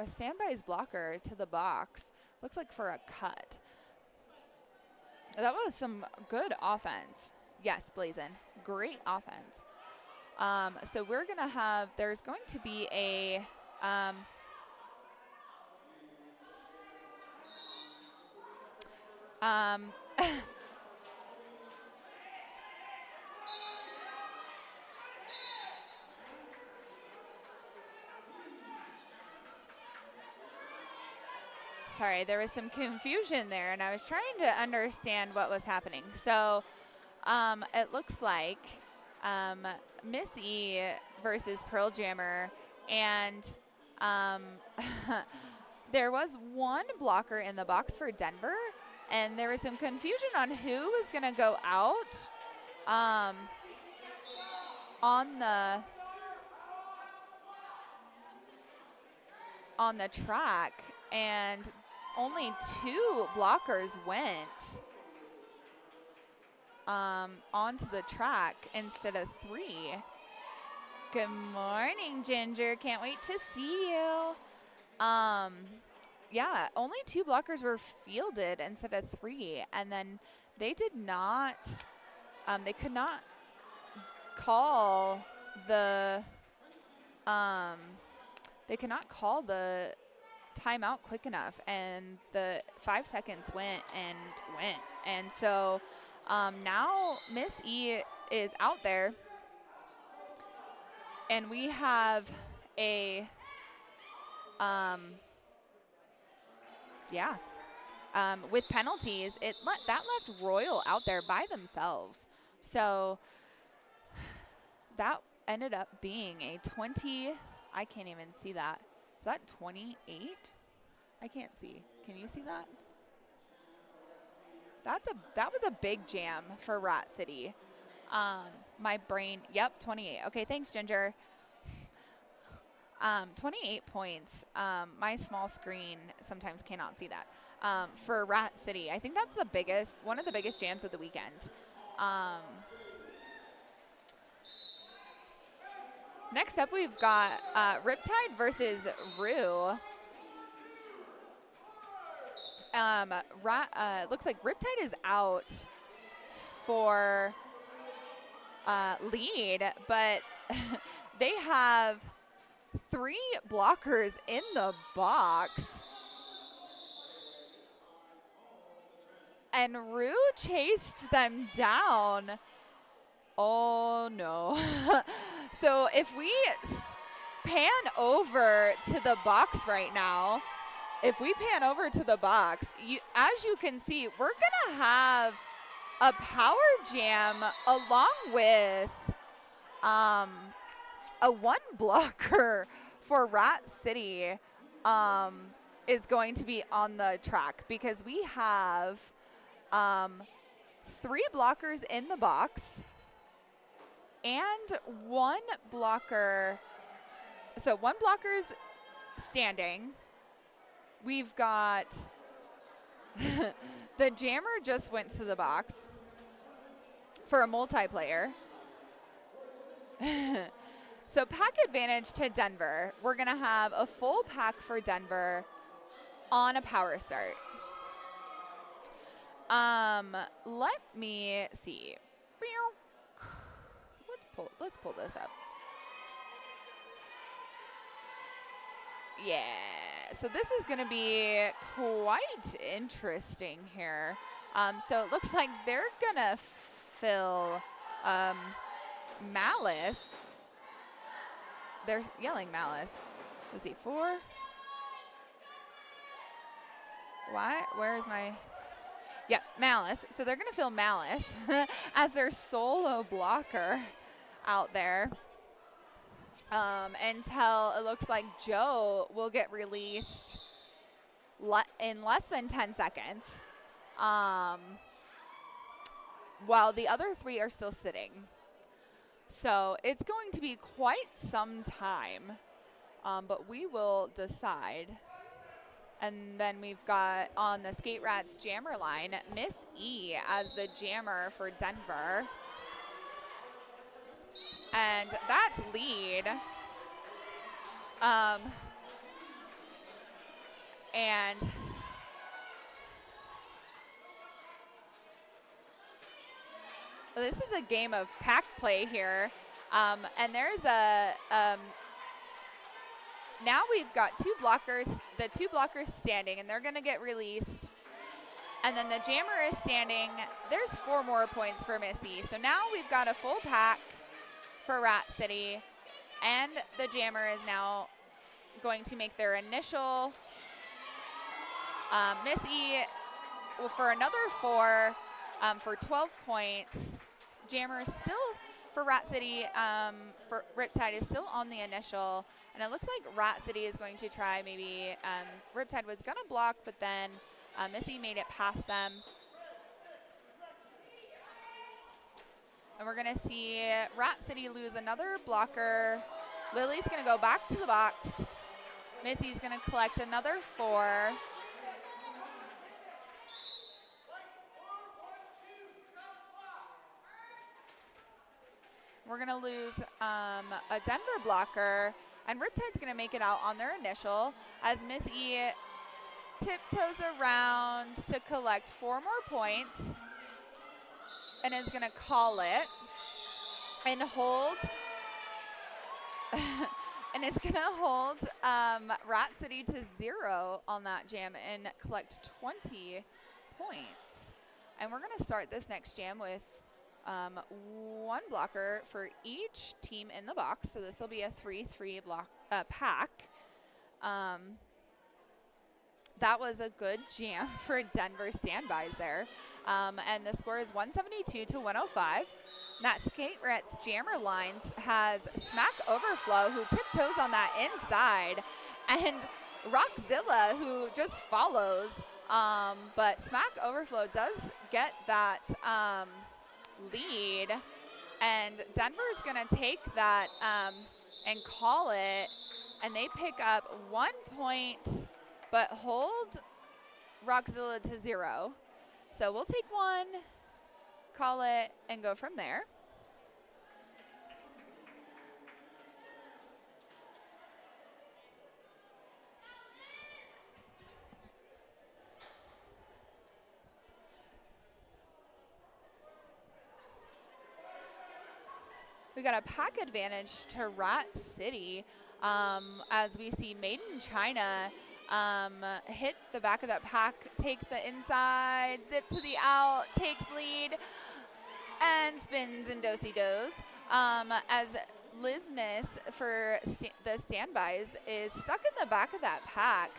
standby's blocker to the box. Looks like for a cut. That was some good offense. Yes, Blazin. Great offense. So we're going to have, there's going to be a, sorry, there was some confusion there, and I was trying to understand what was happening. So it looks like Miss E versus Pearl Jammer, and there was one blocker in the box for Denver, and there was some confusion on who was going to go out on the track, and only 2 blockers went onto the track instead of 3. Good morning, Ginger. Can't wait to see you. Yeah, only 2 blockers were fielded instead of 3, and then they did not, they could not call the, timeout quick enough, and the 5 seconds went. And so now Miss E is out there, and we have a, with penalties, that left Royal out there by themselves. So that ended up being a 20, I can't even see that. Is that 28? I can't see. Can you see that? That was a big jam for Rat City. My brain, yep, 28. Okay, thanks, Ginger. 28 points. My small screen sometimes cannot see that. For Rat City, I think that's one of the biggest jams of the weekend. Next up, we've got Riptide versus Rue. Looks like Riptide is out for lead, but they have 3 blockers in the box. And Rue chased them down. Oh, no. So if we pan over to the box right now, as you can see, we're going to have a power jam along with a 1 blocker for Rat City is going to be on the track, because we have 3 blockers in the box and 1 blocker. So 1 blocker's standing. We've got the jammer just went to the box for a multiplayer. So pack advantage to Denver. We're going to have a full pack for Denver on a power start. Let me see. Let's pull this up. Yeah, so this is going to be quite interesting here. So it looks like they're going to fill Malice. They're yelling Malice. Let's see, 4. Why? Where is my... Yeah, Malice. So they're going to fill Malice as their solo blocker out there. Until it looks like Joe will get released in less than 10 seconds, while the other 3 are still sitting. So it's going to be quite some time, but we will decide. And then we've got on the Skate Rats jammer line, Miss E as the jammer for Denver. And that's lead. And this is a game of pack play here. And there's now we've got two blockers, the two blockers standing, and they're going to get released. And then the jammer is standing. There's 4 more points for Missy. So now we've got a full pack for Rat City. And the jammer is now going to make their initial. Missy for another 4 for 12 points. Jammer is still for Rat City, for Riptide is still on the initial. And it looks like Rat City is going to try maybe, Riptide was going to block, but then Missy made it past them. And we're going to see Rat City lose another blocker. Lily's going to go back to the box. Missy's going to collect another 4. We're going to lose a Denver blocker, and Riptide's going to make it out on their initial as Miss E tiptoes around to collect 4 more points and is going to call it and hold and is going to hold Rat City to 0 on that jam and collect 20 points. And we're going to start this next jam with 1 blocker for each team in the box. So this will be a 3-3 block pack. That was a good jam for Denver standbys there. And the score is 172 to 105. That Skate Rats jammer lines has Smack Overflow, who tiptoes on that inside, and Rockzilla, who just follows. But Smack Overflow does get that lead, and Denver's going to take that and call it, and they pick up 1 point, but hold Rockzilla to 0. So we'll take 1, call it, and go from there. We got a pack advantage to Rat City as we see Made in China hit the back of that pack, take the inside, zip to the out, takes lead, and spins and do-si-dos. As Lizness for the standbys is stuck in the back of that pack.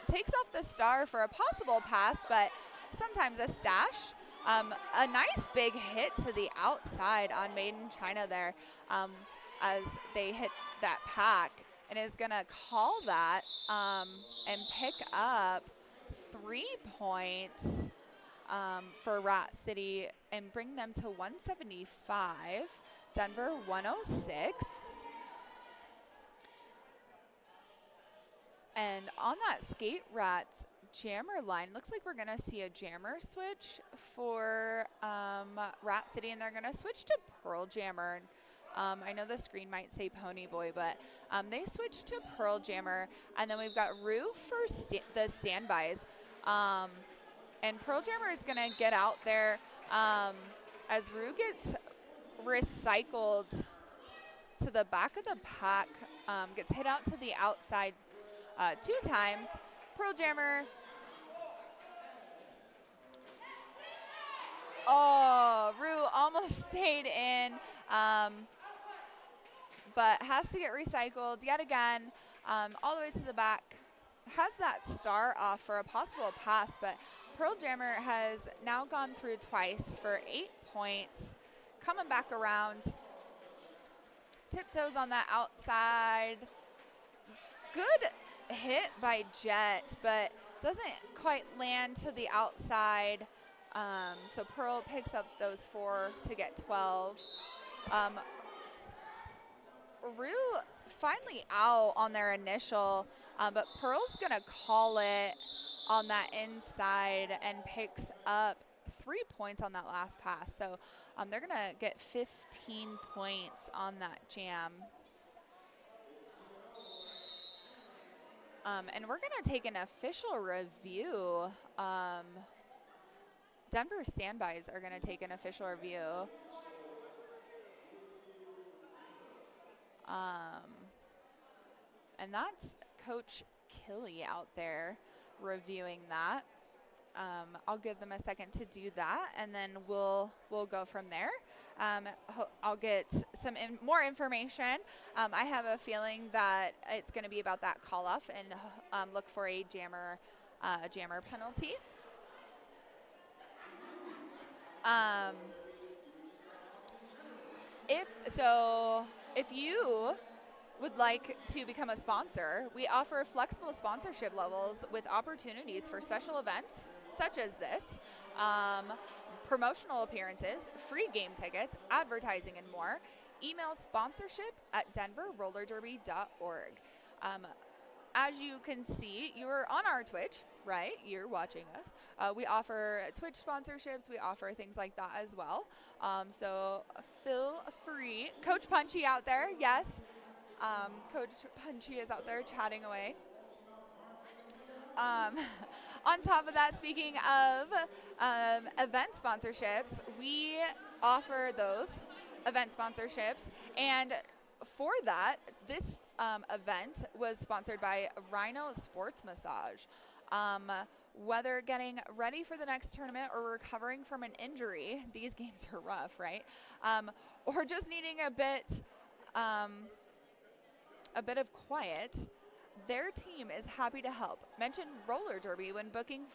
Takes off the star for a possible pass, but sometimes a stash. A nice big hit to the outside on Made in China there as they hit that pack, and is going to call that and pick up 3 points for Rat City and bring them to 175. Denver 106. And on that Skate Rats jammer line, looks like we're going to see a jammer switch for Rat City, and they're going to switch to Pearl Jammer. I know the screen might say Pony Boy, but they switched to Pearl Jammer. And then we've got Rue for the standbys. And Pearl Jammer is going to get out there as Rue gets recycled to the back of the pack, gets hit out to the outside 2 times. Pearl Jammer. Oh, Rue almost stayed in, but has to get recycled yet again, all the way to the back. Has that star off for a possible pass, but Pearl Jammer has now gone through twice for 8 points. Coming back around. Tiptoes on that outside. Good hit by Jet, but doesn't quite land to the outside. So Pearl picks up those 4 to get 12. Rue finally out on their initial, but Pearl's going to call it on that inside and picks up 3 points on that last pass. So they're going to get 15 points on that jam. And we're going to take an official review. Denver standbys are going to take an official review. And that's Coach Killy out there reviewing that. I'll give them a second to do that, and then we'll go from there. I'll get some more information. I have a feeling that it's going to be about that call off, and look for a jammer penalty. If you would like to become a sponsor, we offer flexible sponsorship levels with opportunities for special events such as this, promotional appearances, free game tickets, advertising, and more. Email sponsorship@denverrollerderby.org. As you can see, you're on our Twitch, right? You're watching us. We offer Twitch sponsorships. We offer things like that as well. So feel free. Coach Punchy out there, yes. Coach Punchy is out there chatting away. On top of that, speaking of event sponsorships, we offer those event sponsorships. And for that, this event was sponsored by Rhino Sports Massage. Whether getting ready for the next tournament or recovering from an injury, these games are rough, right? Or just needing a bit of quiet, their team is happy to help. Mention Roller Derby when booking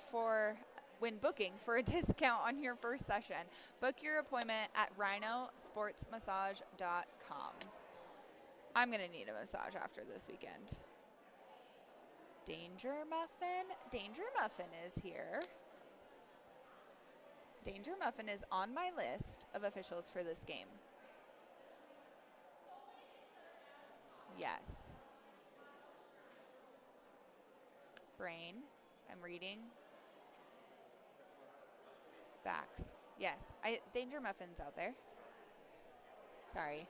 for a discount on your first session. Book your appointment at rhinosportsmassage.com. I'm going to need a massage after this weekend. Danger Muffin is here. Danger Muffin is on my list of officials for this game. Yes. Brain, I'm reading. Backs. Yes, Danger Muffin's out there. Sorry.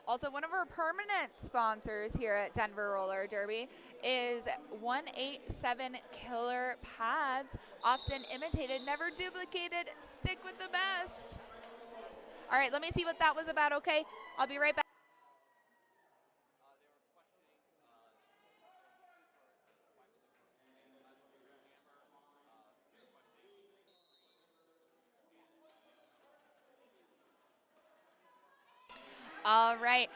Also, one of our permanent sponsors here at Denver Roller Derby is 187 Killer Pads. Often imitated, never duplicated. Stick with the best. All right, let me see what that was about, okay? I'll be right back. All right.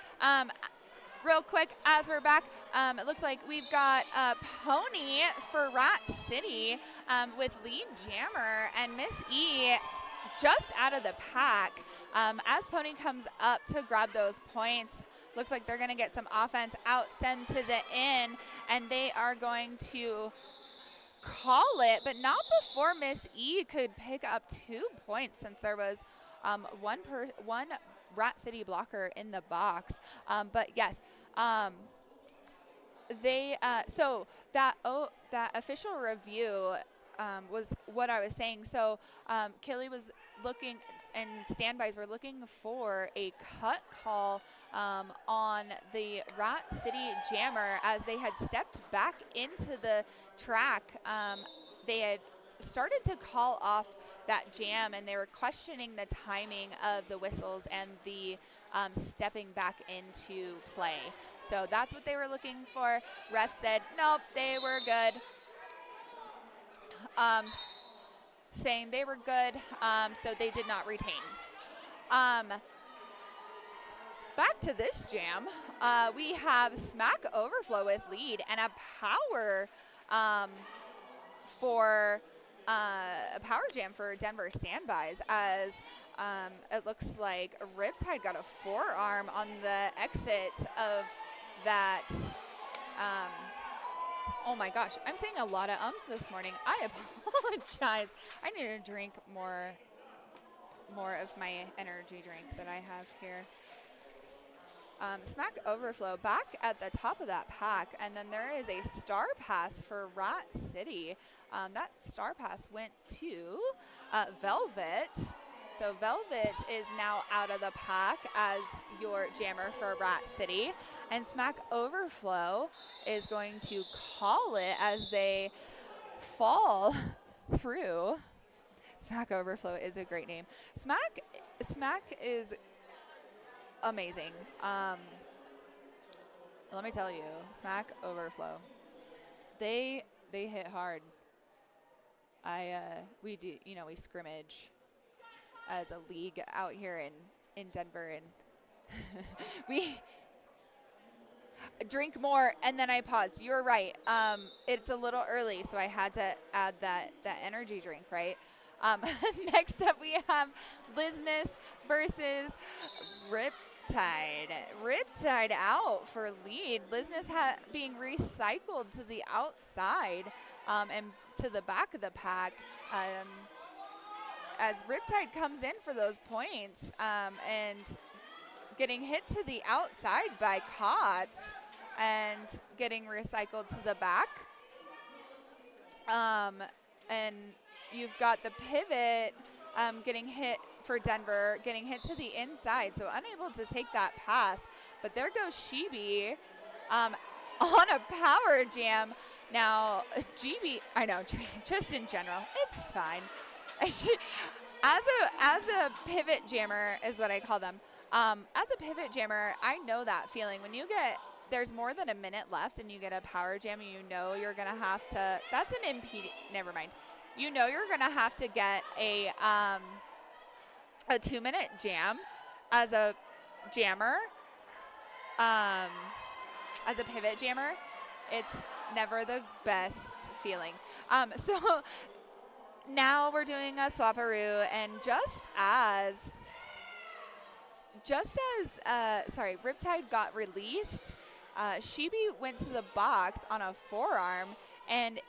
Real quick, as we're back, it looks like we've got Pony for Rat City with lead jammer and Miss E just out of the pack. As Pony comes up to grab those points, looks like they're going to get some offense out then to the in, and they are going to call it, but not before Miss E could pick up 2 points, since there was one Rat City blocker in the box. But yes, so that official review was what I was saying. So Killy was looking, and standbys were looking for a cut call on the Rat City jammer as they had stepped back into the track. They had started to call off that jam, and they were questioning the timing of the whistles and the stepping back into play. So that's what they were looking for. Ref said, nope, they were good. Saying they were good, so they did not retain. Back to this jam, we have Smack Overflow with lead and a power jam for Denver standbys, as it looks like Riptide got a forearm on the exit of that. Oh my gosh, I'm saying a lot of ums this morning. I apologize. I need to drink more more of my energy drink that I have here. Smack Overflow back at the top of that pack, and then there is a star pass for Rat City. That star pass went to Velvet. So Velvet is now out of the pack as your jammer for Rat City, and Smack Overflow is going to call it as they fall through. Smack Overflow is a great name. Smack is amazing. Let me tell you, Smack Overflow, they hit hard. We do, we scrimmage as a league out here in Denver, and we drink more. And then I paused. You're right. It's a little early, so I had to add that energy drink, right? Next up, we have Lizness versus Riptide. Riptide out for lead. Lizness being recycled to the outside and to the back of the pack as Riptide comes in for those points and getting hit to the outside by Kotz and getting recycled to the back. And you've got the pivot getting hit for Denver, getting hit to the inside, so unable to take that pass. But there goes Shibi on a power jam. Now, GB, I know, just in general, it's fine. As a pivot jammer is what I call them. As a pivot jammer, I know that feeling. When there's more than a minute left and you get a power jam, and you know you're going to have to, that's an impede, never mind. You know you're going to have to get a 2-minute jam as a jammer, as a pivot jammer. It's never the best feeling. So now we're doing a swaparoo, and just as Riptide got released, Shibi went to the box on a forearm and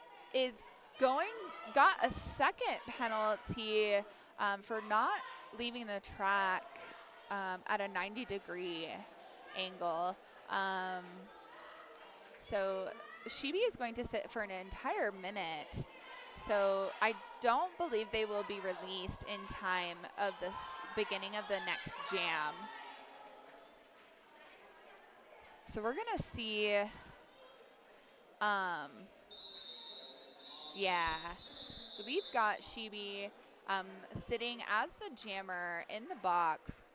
got a second penalty for not leaving the track at a 90-degree angle. So Shibi is going to sit for an entire minute. So I don't believe they will be released in time of the beginning of the next jam. So we're going to see, So we've got Shibi sitting as the jammer in the box.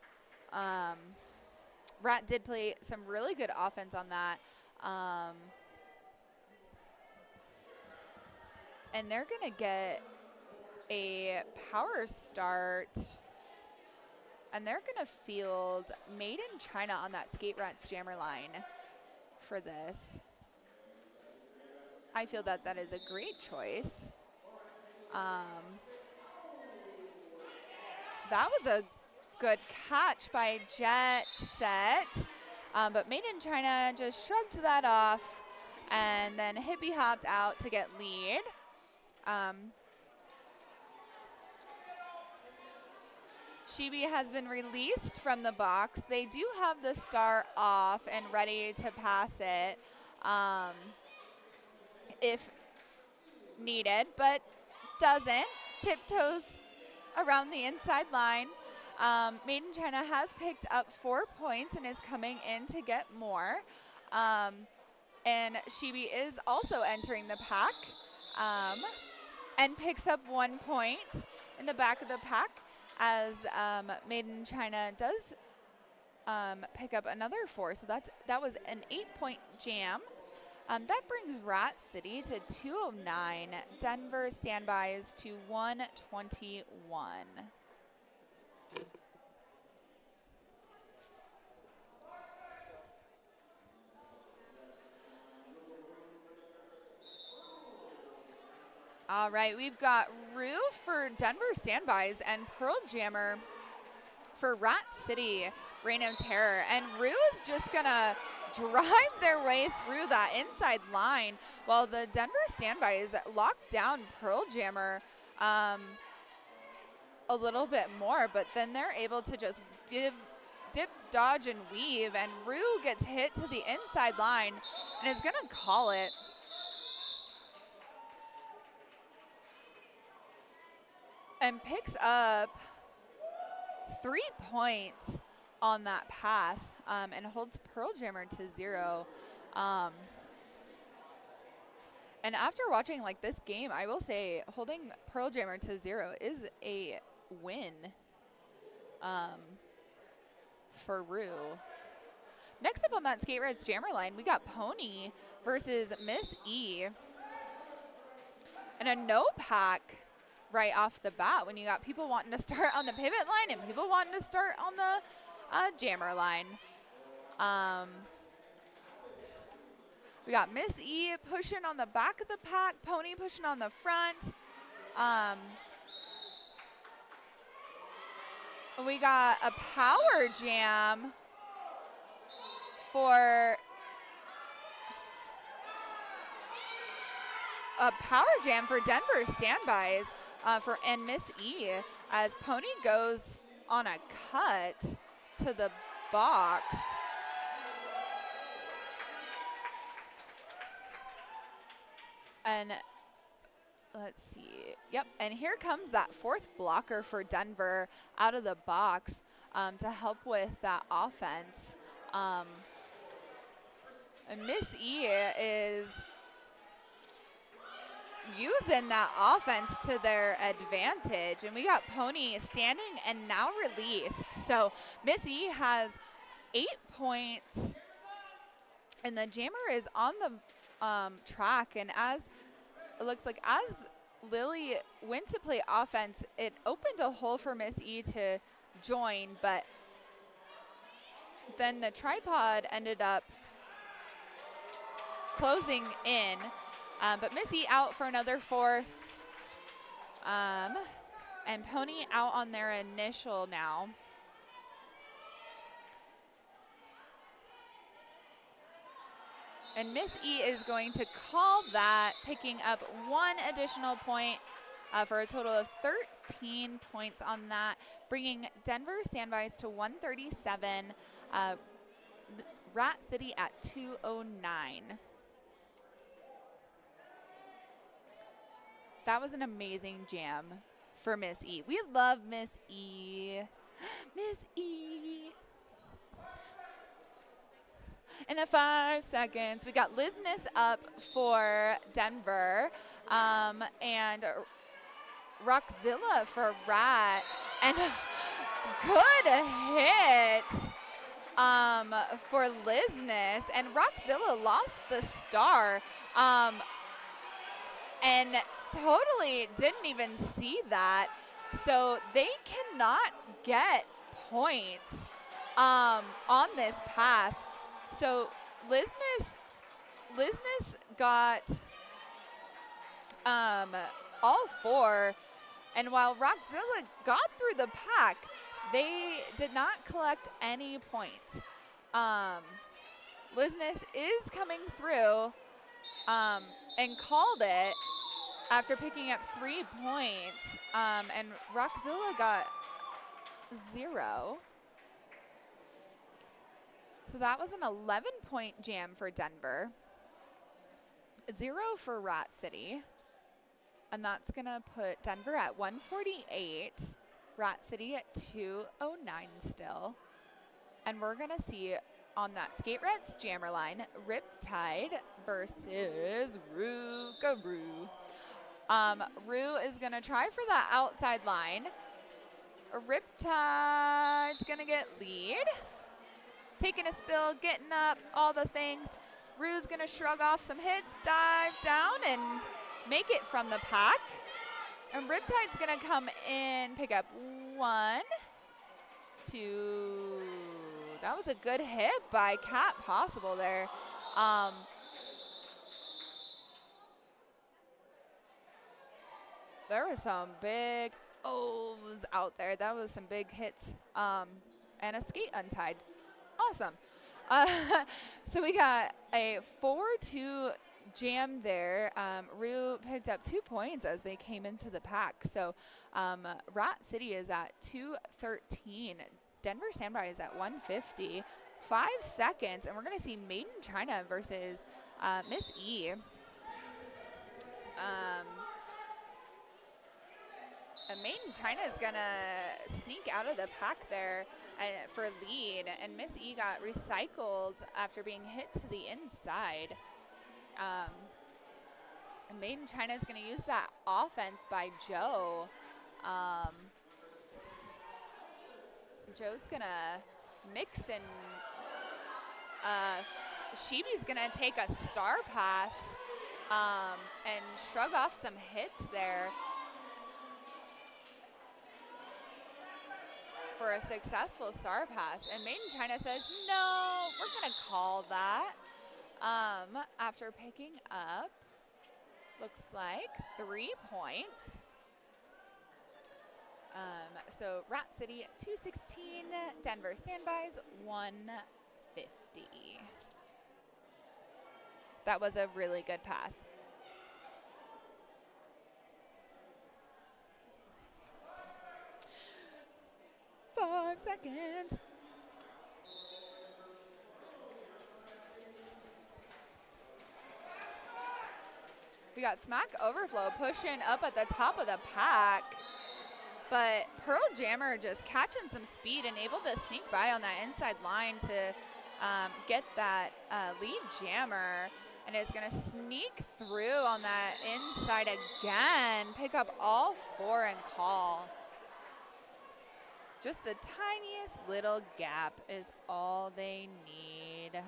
Rat did play some really good offense on that. And they're going to get a power start. And they're going to field Made in China on that Skate Rats jammer line for this. I feel that is a great choice. That was a good catch by Jet Set. But Made in China just shrugged that off and then hippie hopped out to get lead. Shibi has been released from the box. They do have the star off and ready to pass it if needed, but doesn't. Tiptoes around the inside line. Made in China has picked up 4 points and is coming in to get more. And Shibi is also entering the pack and picks up 1 point in the back of the pack as Made in China does pick up another 4. So that was an 8-point jam. That brings Rat City to 209. Denver standbys to 121. All right, we've got Rue for Denver standbys and Pearl Jammer for Rat City, Reign of Terror. And Rue is just going to drive their way through that inside line while the Denver standbys lock down Pearl Jammer. a little bit more, but then they're able to just dip, dodge, and weave, and Rue gets hit to the inside line and is going to call it. And picks up 3 points on that pass and holds Pearl Jammer to 0. And after watching like this game, I will say holding Pearl Jammer to 0 is a win for Rue. Next up on that Skate Reds Jammer line, we got Pony versus Miss E. And a no pack right off the bat when you got people wanting to start on the pivot line and people wanting to start on the jammer line. We got Miss E pushing on the back of the pack, Pony pushing on the front. We got a power jam for Denver standbys and Miss E as Pony goes on a cut to the box. And let's see. Yep, and here comes that fourth blocker for Denver out of the box to help with that offense. And Miss E is using that offense to their advantage. And we got Pony standing and now released. So Miss E has 8 points. And the jammer is on the track. And as it looks like as Lily went to play offense, it opened a hole for Miss E to join. But then the tripod ended up closing in. But Missy out for another 4. And Pony out on their initial now. And Miss E is going to call that, picking up 1 additional point for a total of 13 points on that, bringing Denver standbys to 137, Rat City at 209. That was an amazing jam for Miss E. We love Miss E. Miss E. In the 5 seconds, we got Lizness up for Denver and Rockzilla for Rat. And good hit for Lizness. And Rockzilla lost the star and totally didn't even see that. So they cannot get points on this pass. So Lizness got all 4, and while Rockzilla got through the pack, they did not collect any points. Lizness is coming through and called it after picking up 3 points, and Rockzilla got 0. So that was an 11-point jam for Denver, 0 for Rat City, and that's going to put Denver at 148, Rat City at 209 still. And we're going to see on that Skate Reds jammer line, Riptide versus Rougarou. Rue is going to try for that outside line. Riptide's going to get lead. Taking a spill, getting up, all the things. Rue's going to shrug off some hits, dive down, and make it from the pack. And Riptide's going to come in, pick up 1, 2. That was a good hit by Cat Possible there. There was some big O's out there. That was some big hits. And a skate untied. Awesome. So we got a 4-2 jam there. Rue picked up 2 points as they came into the pack. So Rat City is at 213. Denver Standby is at 150. 5 seconds, and we're going to see Made in China versus Miss E. And Made in China is going to sneak out of the pack there for lead, and Miss E got recycled after being hit to the inside. And Made in China is going to use that offense by Joe. Joe's going to mix and Shibi's going to take a star pass and shrug off some hits there for a successful star pass. And Made in China says, no, we're going to call that after picking up, looks like 3 points. So Rat City 216, Denver Standbys 150. That was a really good pass. Five seconds. We got Smack Overflow pushing up at the top of the pack. But Pearl Jammer just catching some speed and able to sneak by on that inside line to get that lead jammer. And is going to sneak through on that inside again, pick up all 4 and call. Just the tiniest little gap is all they need.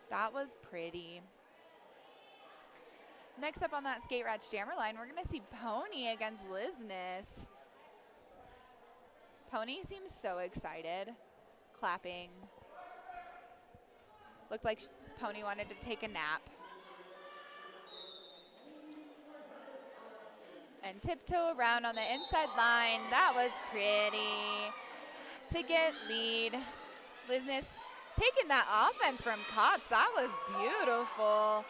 That was pretty. Next up on that Skate Rats Jammer line, we're going to see Pony against Lizness. Pony seems so excited, clapping. Looked like Pony wanted to take a nap. And tiptoe around on the inside line. That was pretty. To get lead. Lizness taking that offense from Kotz. That was beautiful.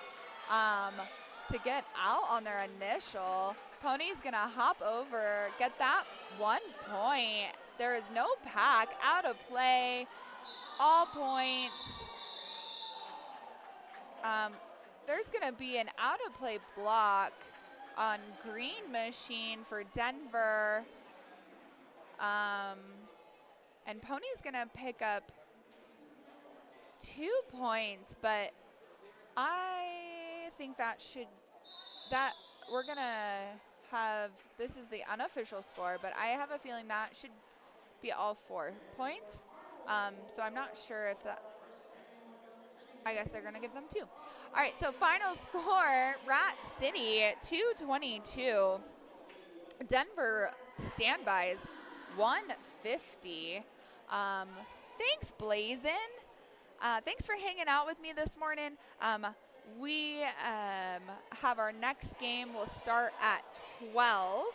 To get out on their initial. Pony's going to hop over, get that 1 point. There is no pack, out of play, all points. There's going to be an out of play block on Green Machine for Denver. And Pony's going to pick up 2 points, but I think we're going to have, this is the unofficial score, but I have a feeling that should be all 4 points. So I'm not sure if that, I guess they're going to give them 2. All right, so final score, Rat City 222. Denver Standbys 150. Thanks, Blazin'. Thanks for hanging out with me this morning. We have our next game will start at 12.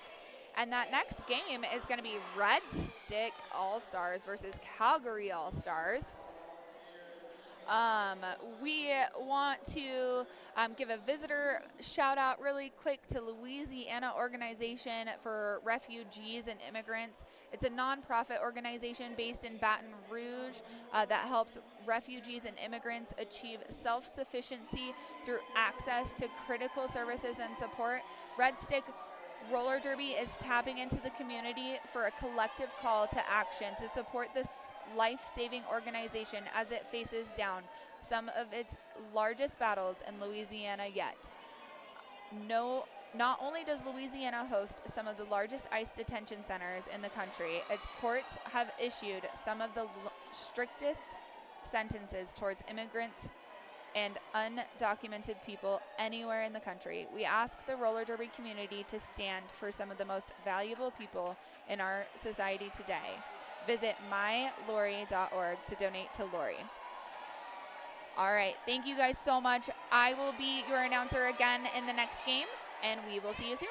And that next game is going to be Red Stick All-Stars versus Calgary All-Stars. We want to give a visitor shout out really quick to Louisiana Organization for Refugees and Immigrants. It's a nonprofit organization based in Baton Rouge that helps refugees and immigrants achieve self-sufficiency through access to critical services and support. Red Stick Roller Derby is tapping into the community for a collective call to action to support this life-saving organization as it faces down some of its largest battles in Louisiana yet. Not only does Louisiana host some of the largest ICE detention centers in the country, its courts have issued some of the strictest sentences towards immigrants and undocumented people anywhere in the country. We ask the roller derby community to stand for some of the most valuable people in our society today. Visit mylori.org to donate to Lori. All right, thank you guys so much. I will be your announcer again in the next game, and we will see you soon.